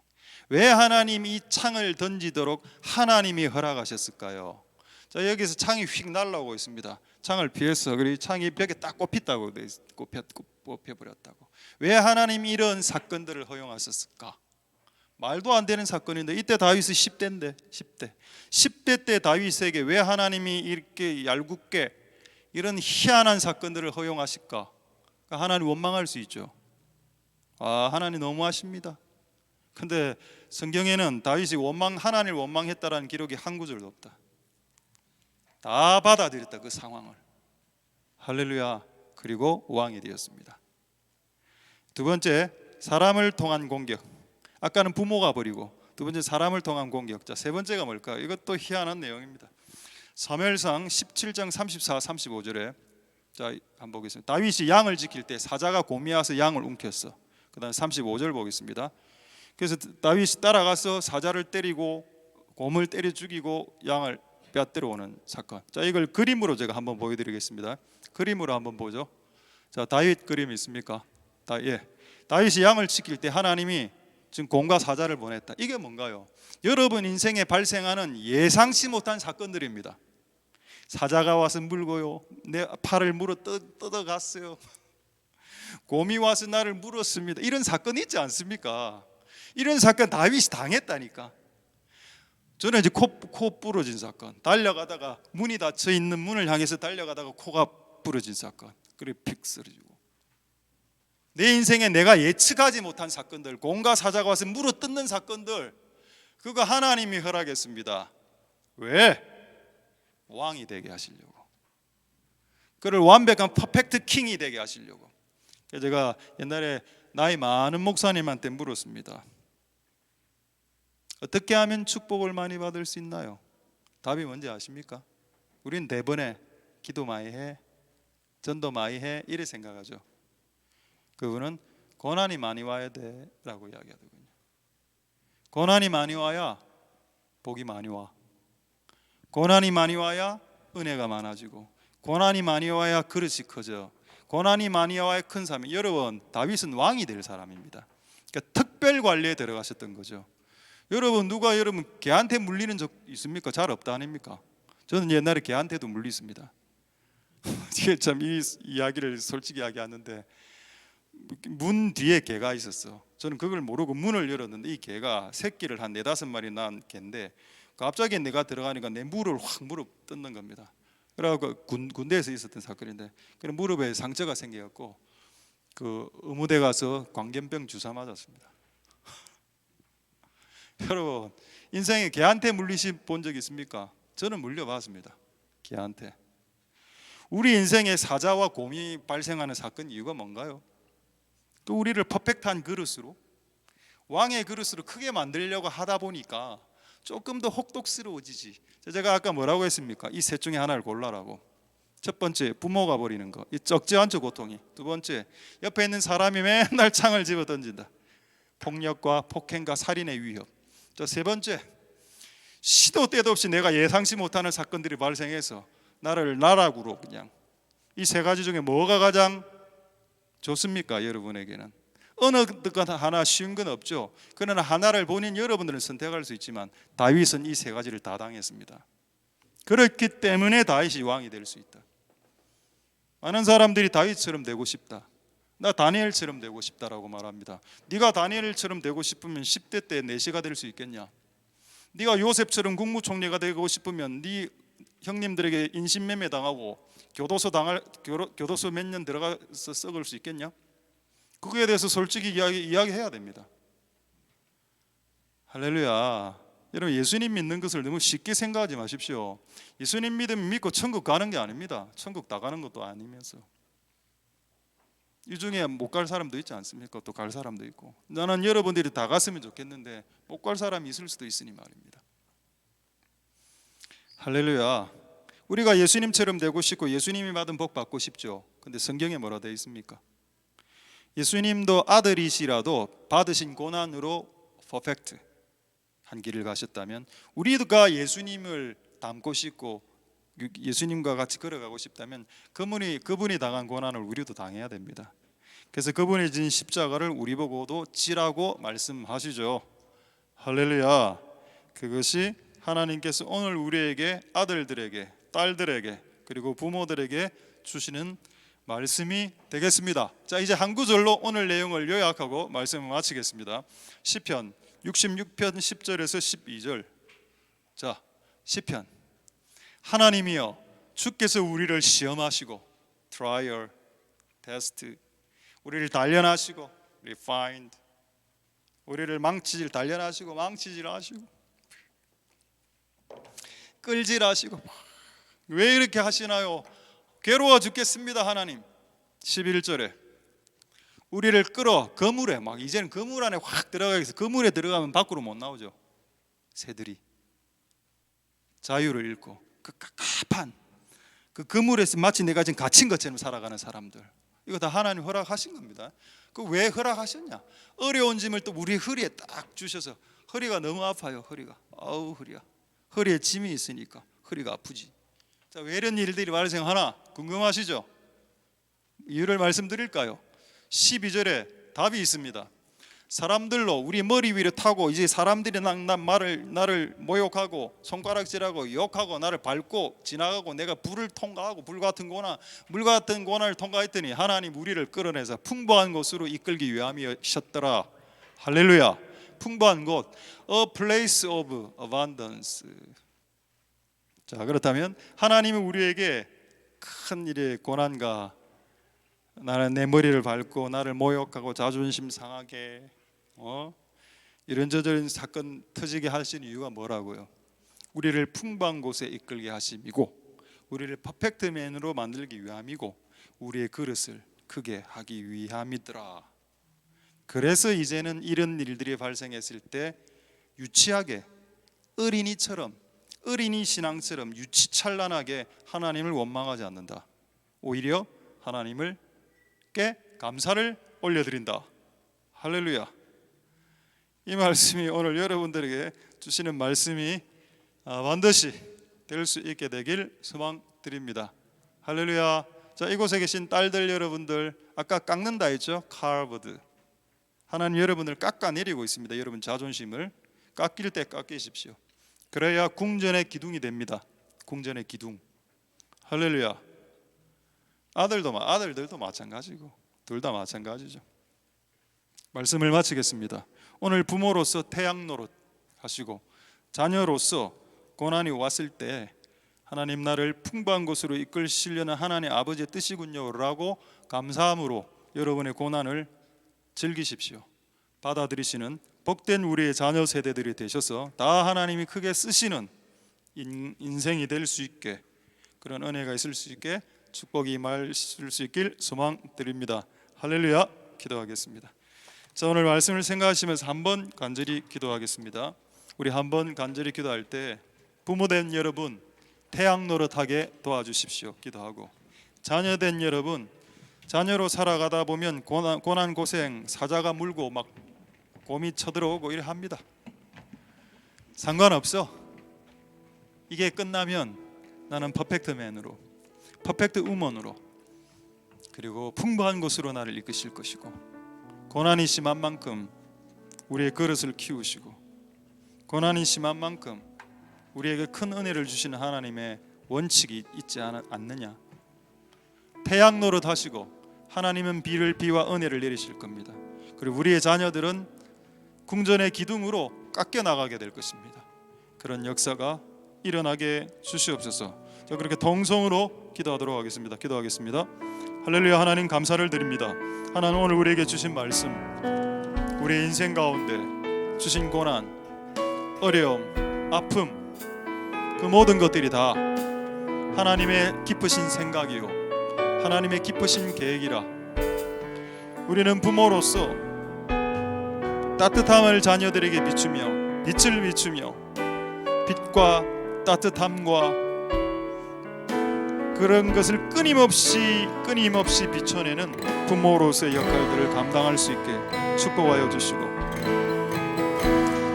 왜 하나님이 이 창을 던지도록 하나님이 허락하셨을까요? 자, 여기서 창이 휙 날아오고 있습니다. 창을 피해서 그리고 창이 벽에 딱 꼽혔다고 꼽혀버렸다고. 왜 하나님이 이런 사건들을 허용하셨을까? 말도 안 되는 사건인데 이때 다윗이 10대인데 10대 때 다윗에게 왜 하나님이 이렇게 얄궂게 이런 희한한 사건들을 허용하실까? 하나님 원망할 수 있죠. 하나님 너무하십니다. 근데 성경에는 다윗이 하나님을 원망했다라는 기록이 한 구절도 없다. 다 받아들였다, 그 상황을. 할렐루야. 그리고 왕이 되었습니다. 두 번째, 사람을 통한 공격. 아까는 부모가 버리고, 두 번째 사람을 통한 공격. 자, 세 번째가 뭘까요? 이것도 희한한 내용입니다. 사무엘상 17장 34, 35절에 자, 한번 보겠습니다. 다윗이 양을 지킬 때 사자가 곰이 와서 양을 움켰어. 그 다음 35절 보겠습니다. 그래서 다윗이 따라가서 사자를 때리고 곰을 때려 죽이고 양을 빼앗들어 오는 사건. 자, 이걸 그림으로 제가 한번 보여드리겠습니다. 그림으로 한번 보죠. 자, 다윗 그림 있습니까? 다윗이 양을 지킬 때 하나님이 지금 곰과 사자를 보냈다. 이게 뭔가요? 여러분 인생에 발생하는 예상치 못한 사건들입니다. 사자가 와서 물고요, 내 팔을 물어 뜯어갔어요. 곰이 와서 나를 물었습니다. 이런 사건이 있지 않습니까? 이런 사건 다윗이 당했다니까. 저는 이제 코 부러진 사건, 달려가다가 문이 닫혀 있는 문을 향해서 달려가다가 코가 부러진 사건, 그리고 픽 쓰러지고. 내 인생에 내가 예측하지 못한 사건들, 곰과 사자가 와서 물어 뜯는 사건들, 그거 하나님이 허락했습니다. 왜? 왕이 되게 하시려고. 그를 완벽한 퍼펙트 킹이 되게 하시려고. 제가 옛날에 나이 많은 목사님한테 물었습니다. 어떻게 하면 축복을 많이 받을 수 있나요? 답이 뭔지 아십니까? 우린 대번에 기도 많이 해, 전도 많이 해 이래 생각하죠. 그분은 고난이 많이 와야 돼라고 이야기하더군요. 고난이 많이 와야 복이 많이 와. 고난이 많이 와야 은혜가 많아지고, 고난이 많이 와야 그릇이 커져. 고난이 많이 와야 큰 사람이. 여러분, 다윗은 왕이 될 사람입니다. 그러니까 특별 관리에 들어가셨던 거죠. 여러분, 누가 여러분 개한테 물리는 적 있습니까? 잘 없다 아닙니까? 저는 옛날에 개한테도 물렸습니다. 이게 참 이 이야기를 솔직히 이야기하는데, 문 뒤에 개가 있었어. 저는 그걸 모르고 문을 열었는데 이 개가 새끼를 한 4-5마리 낳은 개인데 갑자기 내가 들어가니까 내 무릎을 확 무릎 뜯는 겁니다. 그래갖고 군대에서 있었던 사건인데, 그런 무릎에 상처가 생겨갖고 그 의무대 가서 광견병 주사 맞았습니다. 여러분, 인생에 개한테 물리신 본 적 있습니까? 저는 물려봤습니다. 개한테. 우리 인생에 사자와 곰이 발생하는 사건 이유가 뭔가요? 또 우리를 퍼펙트한 그릇으로, 왕의 그릇으로 크게 만들려고 하다 보니까 조금 더 혹독스러워지지. 제가 아까 뭐라고 했습니까? 이 셋 중에 하나를 골라라고. 첫 번째, 부모가 버리는 거, 이 적지 않죠 고통이. 두 번째, 옆에 있는 사람이 맨날 창을 집어 던진다. 폭력과 폭행과 살인의 위협. 세 번째, 시도 때도 없이 내가 예상치 못하는 사건들이 발생해서 나를 나락으로 그냥. 이 세 가지 중에 뭐가 가장 좋습니까? 여러분에게는 어느 것 하나 쉬운 건 없죠. 그러나 하나를 본인 여러분들은 선택할 수 있지만 다윗은 이 세 가지를 다 당했습니다. 그렇기 때문에 다윗이 왕이 될 수 있다. 많은 사람들이 다윗처럼 되고 싶다, 나 다니엘처럼 되고 싶다라고 말합니다. 네가 다니엘처럼 되고 싶으면 10대 때 내시가 될 수 있겠냐? 네가 요셉처럼 국무총리가 되고 싶으면 네 형님들에게 인신매매 당하고 교도소 몇 년 들어가서 썩을 수 있겠냐? 그거에 대해서 솔직히 이야기해야 됩니다. 할렐루야. 여러분, 예수님 믿는 것을 너무 쉽게 생각하지 마십시오. 예수님 믿고 천국 가는 게 아닙니다. 천국 다 가는 것도 아니면서 이 중에 못 갈 사람도 있지 않습니까? 또 갈 사람도 있고. 나는 여러분들이 다 갔으면 좋겠는데 못 갈 사람이 있을 수도 있으니 말입니다. 할렐루야. 우리가 예수님처럼 되고 싶고 예수님이 받은 복 받고 싶죠. 근데 성경에 뭐라 되어 있습니까? 예수님도 아들이시라도 받으신 고난으로 퍼펙트 한 길을 가셨다면, 우리가 예수님을 닮고 싶고 예수님과 같이 걸어가고 싶다면 그분이 당한 고난을 우리도 당해야 됩니다. 그래서 그분이 진 십자가를 우리 보고도 지라고 말씀하시죠. 할렐루야. 그것이 하나님께서 오늘 우리에게, 아들들에게, 딸들에게, 그리고 부모들에게 주시는 말씀이 되겠습니다. 자, 이제 한 구절로 오늘 내용을 요약하고 말씀을 마치겠습니다. 시편 66편 10절에서 12절. 자, 시편. 하나님이여, 주께서 우리를 시험하시고, trial, test, 우리를 단련하시고, refined, 우리를 단련하시고 망치질하시고 끌질하시고. 왜 이렇게 하시나요? 괴로워 죽겠습니다 하나님. 11절에 우리를 끌어 그물에, 막 이제는 그물 안에 확 들어가서 그물에 들어가면 밖으로 못 나오죠. 새들이 자유를 잃고 그 깝깝한 그 그물에서 마치 내가 지금 갇힌 것처럼 살아가는 사람들, 이거 다 하나님 허락하신 겁니다. 그 왜 허락하셨냐? 어려운 짐을 또 우리 허리에 딱 주셔서. 허리가 너무 아파요. 허리가, 아우 허리야. 허리에 짐이 있으니까 허리가 아프지. 자, 왜 이런 일들이 발생하나 궁금하시죠? 이유를 말씀드릴까요? 12절에 답이 있습니다. 사람들로 우리 머리 위를 타고, 이제 사람들이 나를 모욕하고 손가락질하고 욕하고 나를 밟고 지나가고, 내가 불을 통과하고 물 같은 고난을 통과했더니 하나님 우리를 끌어내서 풍부한 곳으로 이끌기 위함이셨더라. 할렐루야. 풍부한 곳, a place of abundance. 자, 그렇다면 하나님은 우리에게 큰 일의 고난과, 나는 내 머리를 밟고 나를 모욕하고 자존심 상하게 이런저런 사건 터지게 하신 이유가 뭐라고요? 우리를 풍부한 곳에 이끌게 하심이고, 우리를 퍼펙트맨으로 만들기 위함이고, 우리의 그릇을 크게 하기 위함이더라. 그래서 이제는 이런 일들이 발생했을 때 유치하게 어린이 신앙처럼 유치찬란하게 하나님을 원망하지 않는다. 오히려 하나님께 감사를 올려드린다. 할렐루야. 이 말씀이 오늘 여러분들에게 주시는 말씀이 반드시 될 수 있게 되길 소망드립니다. 할렐루야. 자, 이곳에 계신 딸들 여러분들, 아까 깎는다 했죠? carved. 하나님 여러분을 깎아내리고 있습니다. 여러분 자존심을 깎일 때 깎이십시오. 그래야 궁전의 기둥이 됩니다. 궁전의 기둥. 할렐루야. 아들들도 마찬가지고 둘 다 마찬가지죠. 말씀을 마치겠습니다. 오늘 부모로서 태양 노릇 하시고 자녀로서 고난이 왔을 때 하나님 나를 풍부한 곳으로 이끌시려는 하나님 아버지의 뜻이군요 라고 감사함으로 여러분의 고난을 즐기십시오. 받아들이시는 복된 우리의 자녀 세대들이 되셔서 다 하나님이 크게 쓰시는 인생이 될 수 있게, 그런 은혜가 있을 수 있게, 축복이 임하실 수 있길 소망드립니다. 할렐루야. 기도하겠습니다. 자, 오늘 말씀을 생각하시면서 한번 간절히 기도하겠습니다. 우리 한번 간절히 기도할 때 부모된 여러분 태양 노릇하게 도와주십시오. 기도하고, 자녀된 여러분 자녀로 살아가다 보면 고난 고생 사자가 물고 막 곰이 쳐들어오고 이래 합니다. 상관없어. 이게 끝나면 나는 퍼펙트 맨으로, 퍼펙트 우먼으로, 그리고 풍부한 곳으로 나를 이끄실 것이고, 고난이 심한 만큼 우리의 그릇을 키우시고, 고난이 심한 만큼 우리에게 큰 은혜를 주시는 하나님의 원칙이 있지 않느냐. 태양 노릇 하시고 하나님은 비와 은혜를 내리실 겁니다. 그리고 우리의 자녀들은 궁전의 기둥으로 깎여 나가게 될 것입니다. 그런 역사가 일어나게 주시옵소서. 자, 그렇게 동성으로 기도하도록 하겠습니다. 기도하겠습니다. 할렐루야. 하나님 감사를 드립니다. 하나님 오늘 우리에게 주신 말씀, 우리의 인생 가운데 주신 고난, 어려움, 아픔, 그 모든 것들이 다 하나님의 깊으신 생각이요 하나님의 깊으신 계획이라 우리는 부모로서 따뜻함을 자녀들에게 비추며 빛을 비추며 빛과 따뜻함과 그런 것을 끊임없이 비춰내는 부모로서의 역할들을 감당할 수 있게 축복하여 주시고,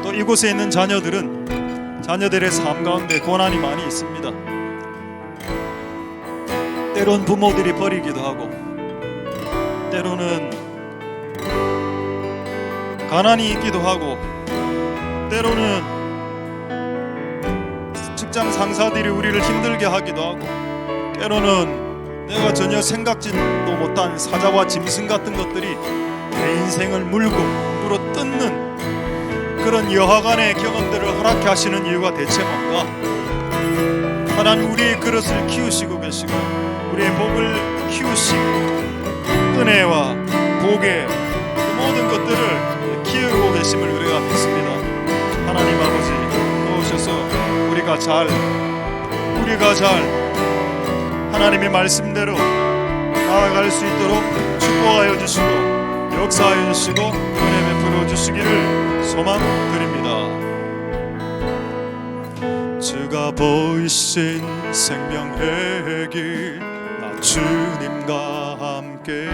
또 이곳에 있는 자녀들의 삶 가운데 고난이 많이 있습니다. 때론 부모들이 버리기도 하고, 때로는 가난이 있기도 하고, 때로는 직장 상사들이 우리를 힘들게 하기도 하고, 때로는 내가 전혀 생각지도 못한 사자와 짐승 같은 것들이 내 인생을 물어 뜯는 그런 여하간의 경험들을 허락해 하시는 이유가 대체 뭔가? 하나님 우리의 그릇을 키우시고 계시고 우리의 목을 키우시고 은혜와 복의 그 모든 것들을 키우고 계심을 우리가 믿습니다. 하나님 아버지 도우셔서 우리가 잘 하나님의 말씀대로 나아갈 수 있도록 축복하여 주시고 역사하여 주시고 은혜 베풀어 주시기를 소망드립니다. 주가 보이신 생명의 길, 나 주님과 함께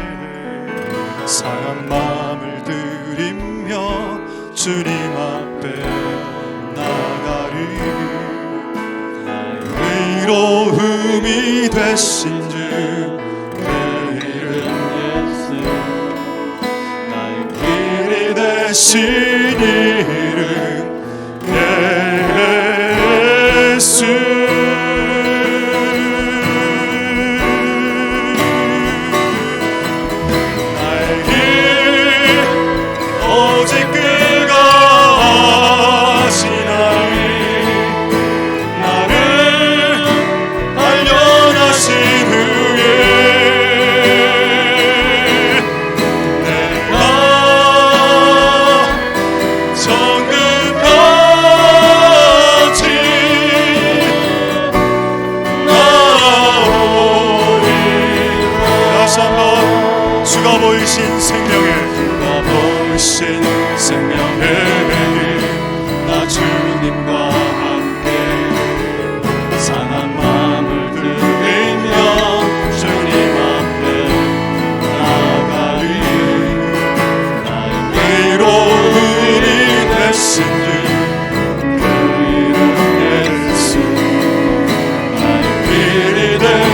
상한 마음을 들이며 주님 앞에 나가리. 나의 위로움이 되신 주 내 이름 예수, 나의 길이 되신 이름 예수. 나의 길 오직 그가 아시나니 나를 발견하신 후에 내가 정끝까지 나오리. 다시 한번 주가 보이신 생명의 길, 나 주님과 함께 상한 마음을 들이며 주님 앞에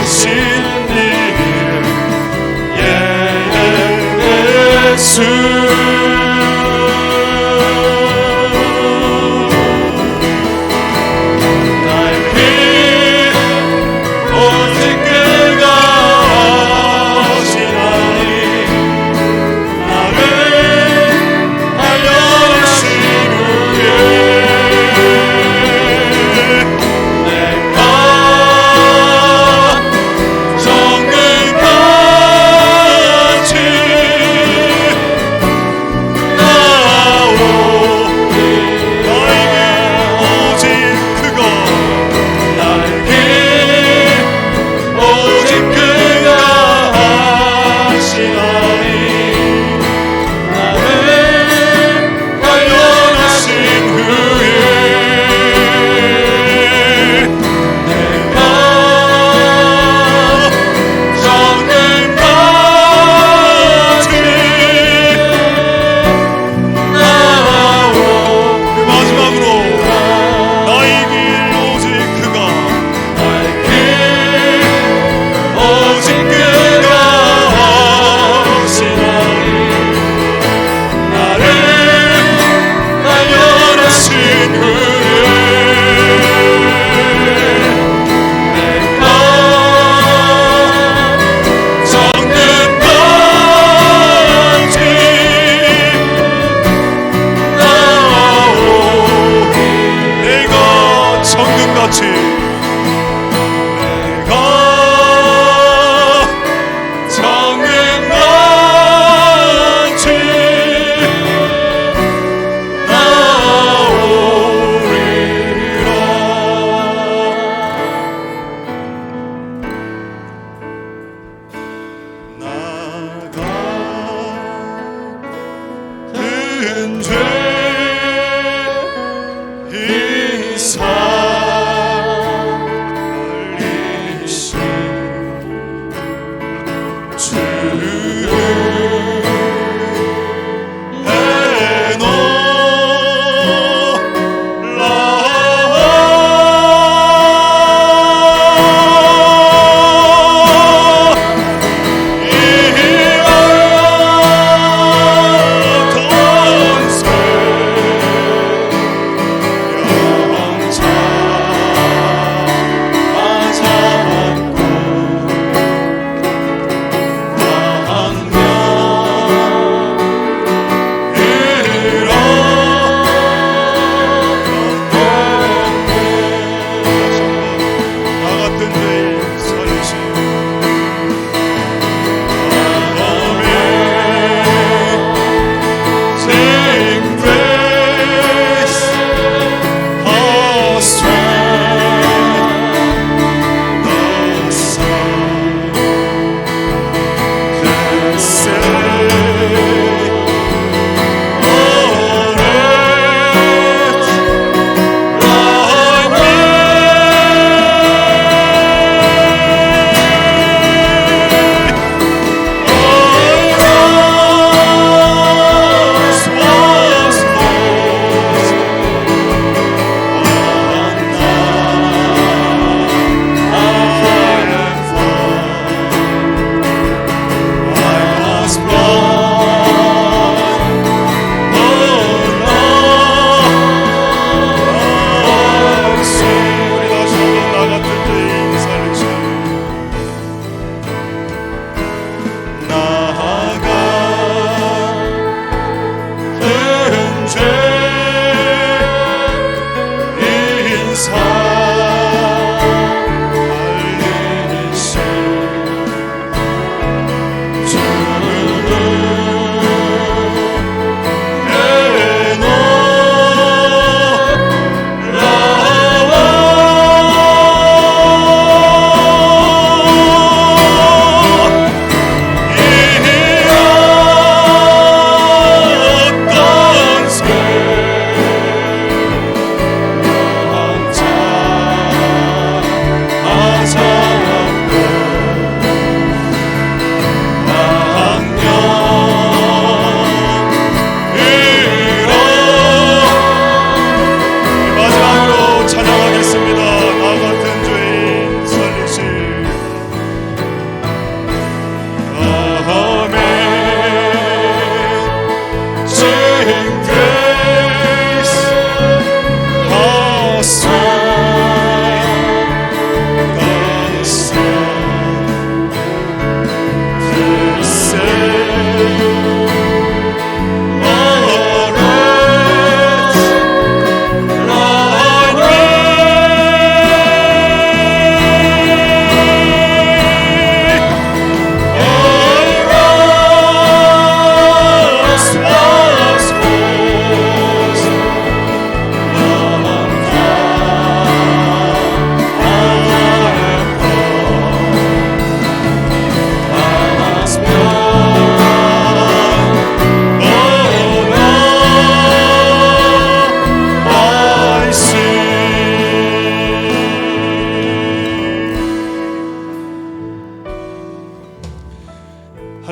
하시는 일을 예수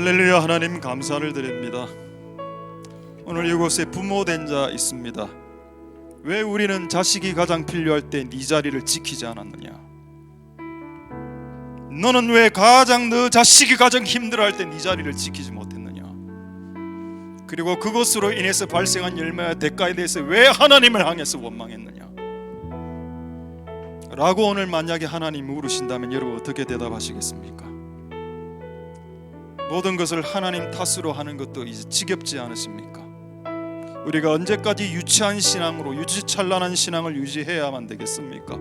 할렐루야. 하나님 감사를 드립니다. 오늘 이곳에 부모된 자 있습니다. 왜 우리는 자식이 가장 필요할 때 네 자리를 지키지 않았느냐? 너는 왜 너 자식이 가장 힘들어할 때 네 자리를 지키지 못했느냐? 그리고 그것으로 인해서 발생한 열매와 대가에 대해서 왜 하나님을 향해서 원망했느냐? 라고 오늘 만약에 하나님이 물으신다면 여러분 어떻게 대답하시겠습니까? 모든 것을 하나님 탓으로 하는 것도 이제 지겹지 않으십니까? 우리가 언제까지 유치한 신앙으로 유치찬란한 신앙을 유지해야만 되겠습니까?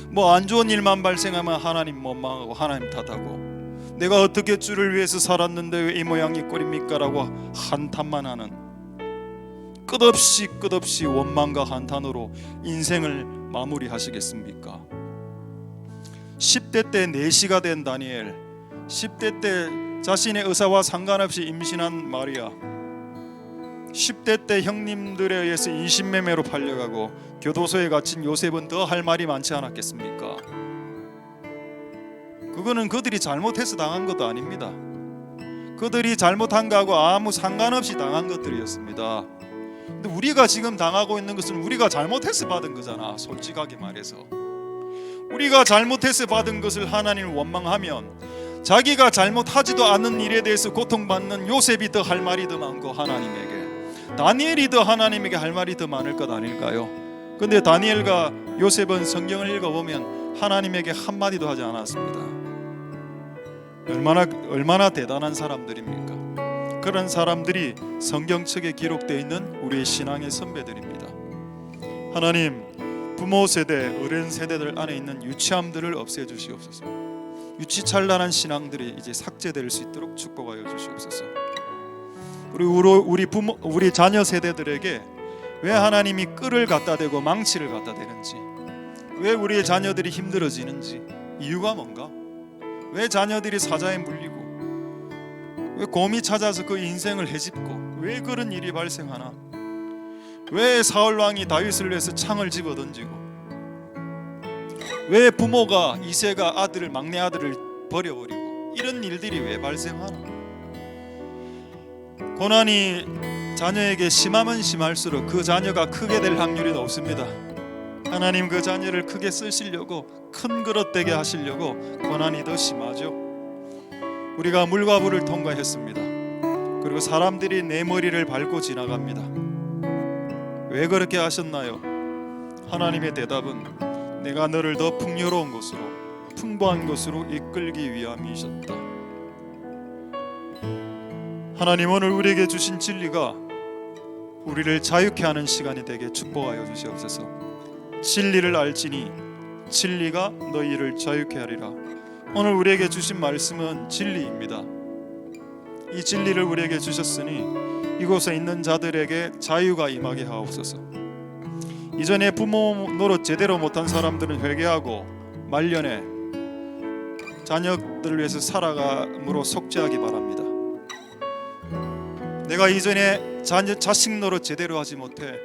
뭐 안 좋은 일만 발생하면 하나님 원망하고 하나님 탓하고 내가 어떻게 주를 위해서 살았는데 왜 이 모양이 꼴입니까? 라고 한탄만 하는 끝없이 원망과 한탄으로 인생을 마무리하시겠습니까? 10대 때 내시가 된 다니엘, 10대 때 자신의 의사와 상관없이 임신한 마리아, 10대 때 형님들에 의해서 인신매매로 팔려가고 교도소에 갇힌 요셉은 더 할 말이 많지 않았겠습니까? 그거는 그들이 잘못해서 당한 것도 아닙니다. 그들이 잘못한 거하고 아무 상관없이 당한 것들이었습니다. 근데 우리가 지금 당하고 있는 것은 우리가 잘못해서 받은 거잖아. 솔직하게 말해서 우리가 잘못해서 받은 것을 하나님을 원망하면 자기가 잘못하지도 않은 일에 대해서 고통받는 요셉이 더 할 말이 더 많고 하나님에게, 다니엘이 더 하나님에게 할 말이 더 많을 것 아닐까요? 근데 다니엘과 요셉은 성경을 읽어보면 하나님에게 한마디도 하지 않았습니다. 얼마나 대단한 사람들입니까? 그런 사람들이 성경책에 기록되어 있는 우리의 신앙의 선배들입니다. 하나님, 부모 세대, 어른 세대들 안에 있는 유치함들을 없애주시옵소서. 유치찬란한 신앙들이 이제 삭제될 수 있도록 축복하여 주시옵소서. 우리 자녀 세대들에게 왜 하나님이 끌을 갖다 대고 망치를 갖다 대는지, 왜 우리의 자녀들이 힘들어지는지 이유가 뭔가, 왜 자녀들이 사자에 물리고, 왜 곰이 찾아서 그 인생을 헤집고, 왜 그런 일이 발생하나, 왜 사울 왕이 다윗을 위해서 창을 집어 던지고, 왜 부모가 이새가 막내 아들을 버려버리고, 이런 일들이 왜 발생하나? 고난이 자녀에게 심하면 심할수록 그 자녀가 크게 될 확률이 높습니다. 하나님 그 자녀를 크게 쓰시려고, 큰 그릇 되게 하시려고 고난이 더 심하죠. 우리가 물과 불을 통과했습니다. 그리고 사람들이 내 머리를 밟고 지나갑니다. 왜 그렇게 하셨나요? 하나님의 대답은 내가 너를 더 풍요로운 곳으로, 풍부한 곳으로 이끌기 위함이셨다. 하나님, 오늘 우리에게 주신 진리가 우리를 자유케 하는 시간이 되게 축복하여 주시옵소서. 진리를 알지니 진리가 너희를 자유케 하리라. 오늘 우리에게 주신 말씀은 진리입니다. 이 진리를 우리에게 주셨으니 이곳에 있는 자들에게 자유가 임하게 하옵소서. 이전에 부모 노릇 제대로 못한 사람들은 회개하고 말년에 자녀들을 위해서 살아감으로 속죄하기 바랍니다. 내가 이전에 자식 노릇 제대로 하지 못해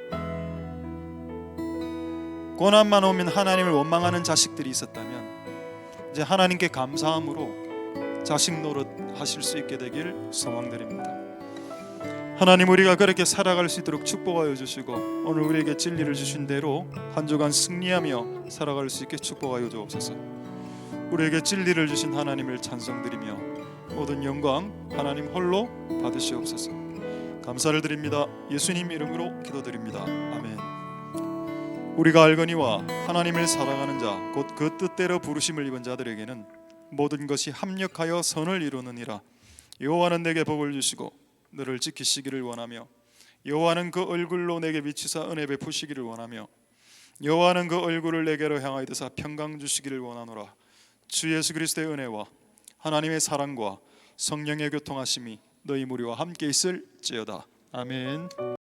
고난만 오면 하나님을 원망하는 자식들이 있었다면 이제 하나님께 감사함으로 자식 노릇 하실 수 있게 되길 소망드립니다. 하나님, 우리가 그렇게 살아갈 수 있도록 축복하여 주시고 오늘 우리에게 진리를 주신 대로 한 주간 승리하며 살아갈 수 있게 축복하여 주옵소서. 우리에게 진리를 주신 하나님을 찬송드리며 모든 영광 하나님 홀로 받으시옵소서. 감사를 드립니다. 예수님 이름으로 기도드립니다. 아멘. 우리가 알거니와 하나님을 사랑하는 자 곧 그 뜻대로 부르심을 입은 자들에게는 모든 것이 합력하여 선을 이루느니라. 여호와는 내게 복을 주시고 너를 지키시기를 원하며, 여호와는 그 얼굴로 내게 비추사 은혜 베푸시기를 원하며, 여호와는 그 얼굴을 내게로 향하여 드사 평강 주시기를 원하노라. 주 예수 그리스도의 은혜와 하나님의 사랑과 성령의 교통하심이 너희 무리와 함께 있을지어다. 아멘.